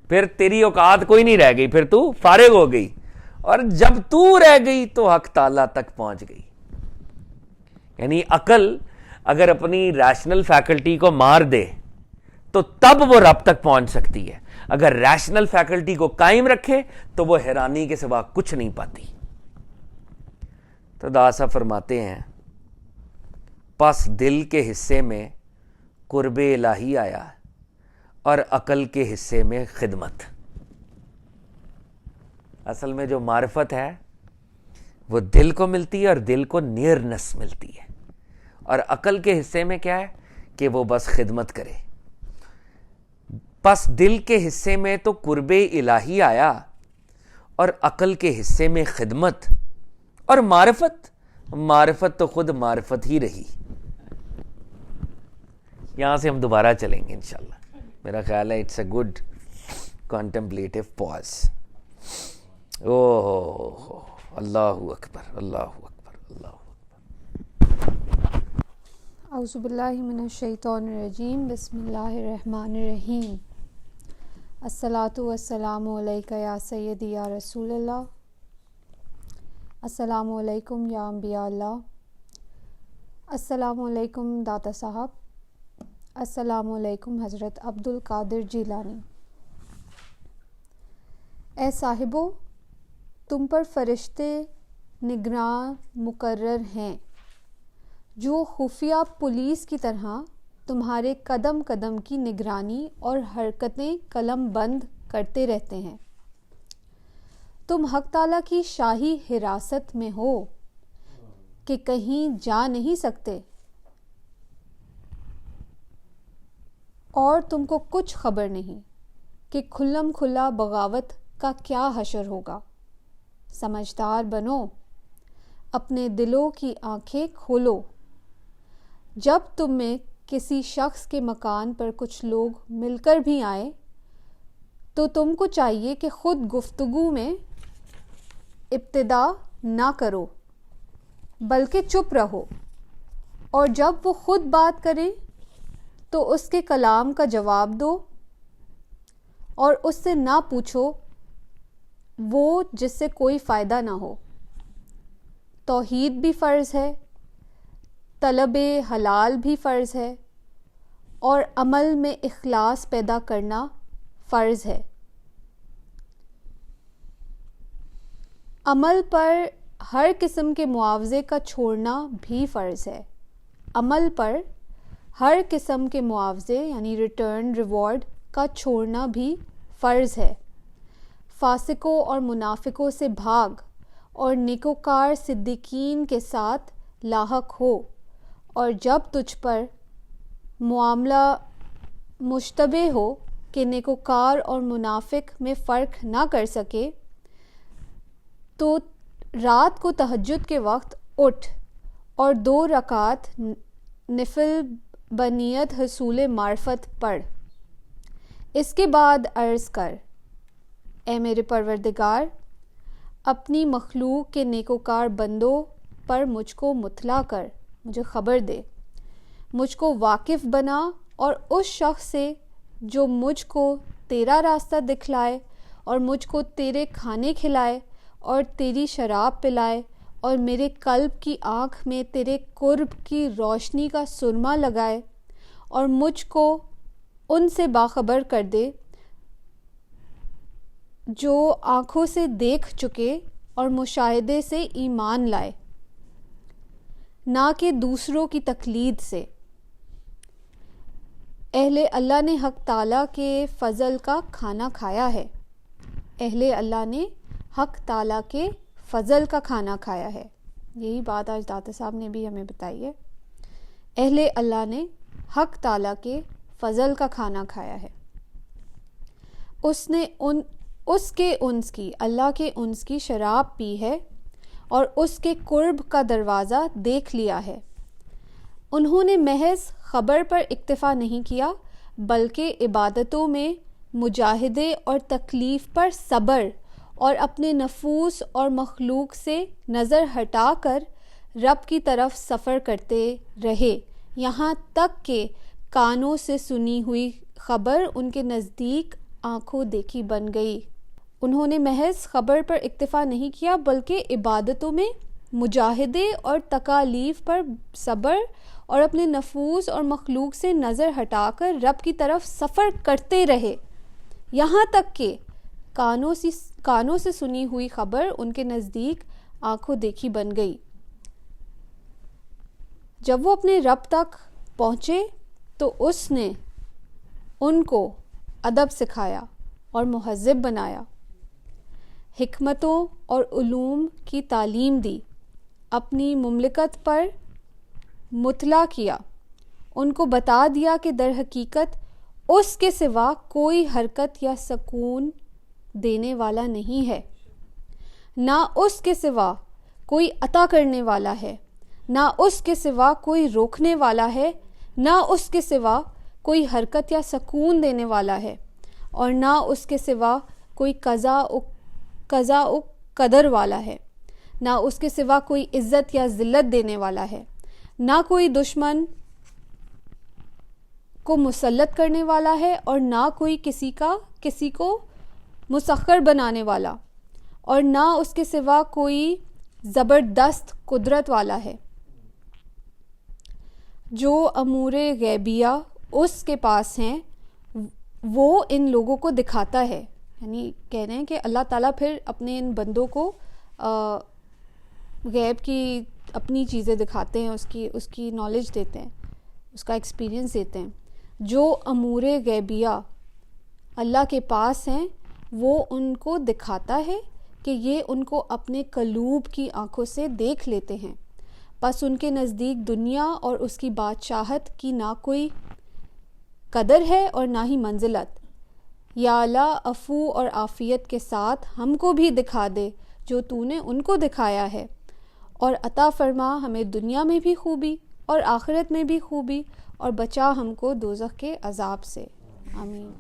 پھر تیری اوقات کوئی نہیں رہ گئی, پھر تو فارغ ہو گئی. اور جب تو رہ گئی تو حق تعالیٰ تک پہنچ گئی. یعنی عقل اگر اپنی ریشنل فیکلٹی کو مار دے تو تب وہ رب تک پہنچ سکتی ہے, اگر ریشنل فیکلٹی کو قائم رکھے تو وہ حیرانی کے سوا کچھ نہیں پاتی. تو داسا فرماتے ہیں پس دل کے حصے میں قرب الہی آیا اور عقل کے حصے میں خدمت. اصل میں جو معرفت ہے وہ دل کو ملتی ہے اور دل کو نیئرنس ملتی ہے, اور عقل کے حصے میں کیا ہے کہ وہ بس خدمت کرے. پس دل کے حصے میں تو قرب الہی آیا اور عقل کے حصے میں خدمت, اور معرفت تو خود معرفت ہی رہی. یہاں سے ہم دوبارہ چلیں گے انشاءاللہ. میرا خیال ہے اٹس اے گڈ کنٹمپلیٹو پاز. اوہ اللہ اکبر, اللہ اکبر, اللہ اکبر. اعوذ باللہ من الشیطان الرجیم. بسم اللہ الرحمن الرحیم. الصلاۃ والسلام علیکہ یا سیدی یا رسول اللہ. السلام علیکم یا انبیاء اللہ. السلام علیکم داتا صاحب. السلام علیکم حضرت عبد القادر جیلانی. اے صاحبو, تم پر فرشتے نگراں مقرر ہیں جو خفیہ پولیس کی طرح تمہارے قدم قدم کی نگرانی اور حرکتیں قلم بند کرتے رہتے ہیں. تم حق تعالیٰ کی شاہی حراست میں ہو کہ کہیں جا نہیں سکتے, اور تم کو کچھ خبر نہیں کہ کھلم کھلا بغاوت کا کیا حشر ہوگا. سمجھدار بنو, اپنے دلوں کی آنکھیں کھولو. جب تم میں کسی شخص کے مکان پر کچھ لوگ مل کر بھی آئے تو تم کو چاہیے کہ خود گفتگو میں ابتدا نہ کرو بلکہ چپ رہو، اور جب وہ خود بات کریں تو اس کے کلام کا جواب دو اور اس سے نہ پوچھو وہ جس سے کوئی فائدہ نہ ہو. توحید بھی فرض ہے، طلب حلال بھی فرض ہے، اور عمل میں اخلاص پیدا کرنا فرض ہے. عمل پر ہر قسم کے معاوضے کا چھوڑنا بھی فرض ہے. عمل پر ہر قسم کے معاوضے یعنی ریٹرن ریوارڈ کا چھوڑنا بھی فرض ہے. فاسقوں اور منافقوں سے بھاگ اور نیکوکار صدیقین کے ساتھ لاحق ہو، اور جب تجھ پر معاملہ مشتبہ ہو کہ نیکوکار اور منافق میں فرق نہ کر سکے تو رات کو تہجد کے وقت اٹھ اور 2 رکعت نفل بنیت حصول معرفت پڑھ. اس کے بعد عرض کر، اے میرے پروردگار، اپنی مخلوق کے نیکوکار بندوں پر مجھ کو مطلع کر، مجھے خبر دے، مجھ کو واقف بنا اور اس شخص سے جو مجھ کو تیرا راستہ دکھلائے اور مجھ کو تیرے کھانے کھلائے اور تیری شراب پلائے اور میرے قلب کی آنکھ میں تیرے قرب کی روشنی کا سرما لگائے، اور مجھ کو ان سے باخبر کر دے جو آنکھوں سے دیکھ چکے اور مشاہدے سے ایمان لائے، نہ کہ دوسروں کی تقلید سے. اہل اللہ نے حق تعالیٰ کے فضل کا کھانا کھایا ہے. اہل اللہ نے حق تعالیٰ کے فضل کا کھانا کھایا ہے. یہی بات آج داتا صاحب نے بھی ہمیں بتائی ہے. اہل اللہ نے حق تعالیٰ کے فضل کا کھانا کھایا ہے. اس نے اس کے انس کی، اللہ کے انس کی شراب پی ہے اور اس کے قرب کا دروازہ دیکھ لیا ہے. انہوں نے محض خبر پر اکتفا نہیں کیا بلکہ عبادتوں میں مجاہدے اور تکلیف پر صبر اور اپنے نفوس اور مخلوق سے نظر ہٹا کر رب کی طرف سفر کرتے رہے، یہاں تک کہ کانوں سے سنی ہوئی خبر ان کے نزدیک آنکھوں دیکھی بن گئی. انہوں نے محض خبر پر اکتفا نہیں کیا بلکہ عبادتوں میں مجاہدے اور تکالیف پر صبر اور اپنے نفوس اور مخلوق سے نظر ہٹا کر رب کی طرف سفر کرتے رہے، یہاں تک کہ کانوں سے سنی ہوئی خبر ان کے نزدیک آنکھوں دیکھی بن گئی. جب وہ اپنے رب تک پہنچے تو اس نے ان کو ادب سکھایا اور مہذب بنایا، حکمتوں اور علوم کی تعلیم دی، اپنی مملکت پر مطلع کیا، ان کو بتا دیا کہ در حقیقت اس کے سوا کوئی حرکت یا سکون دینے والا نہیں ہے، نہ اس کے سوا کوئی عطا کرنے والا ہے، نہ اس کے سوا کوئی روکنے والا ہے، نہ اس کے سوا کوئی حرکت یا سکون دینے والا ہے، اور نہ اس کے سوا کوئی قضا و قدر والا ہے، نہ اس کے سوا کوئی عزت یا ذلت دینے والا ہے، نہ کوئی دشمن کو مسلط کرنے والا ہے، اور نہ کوئی کسی کو مسخر بنانے والا، اور نہ اس کے سوا کوئی زبردست قدرت والا ہے. جو امور غیبیہ اس کے پاس ہیں وہ ان لوگوں کو دکھاتا ہے. یعنی کہہ رہے ہیں کہ اللہ تعالیٰ پھر اپنے ان بندوں کو غیب کی اپنی چیزیں دکھاتے ہیں، اس کی نالج دیتے ہیں، اس کا ایکسپیرینس دیتے ہیں. جو امور غیبیہ اللہ کے پاس ہیں وہ ان کو دکھاتا ہے کہ یہ ان کو اپنے قلوب کی آنکھوں سے دیکھ لیتے ہیں. بس ان کے نزدیک دنیا اور اس کی بادشاہت کی نہ کوئی قدر ہے اور نہ ہی منزلت. یا اللہ عفو اور عافیت کے ساتھ ہم کو بھی دکھا دے جو تو نے ان کو دکھایا ہے، اور عطا فرما ہمیں دنیا میں بھی خوبی اور آخرت میں بھی خوبی، اور بچا ہم کو دوزخ کے عذاب سے، آمین۔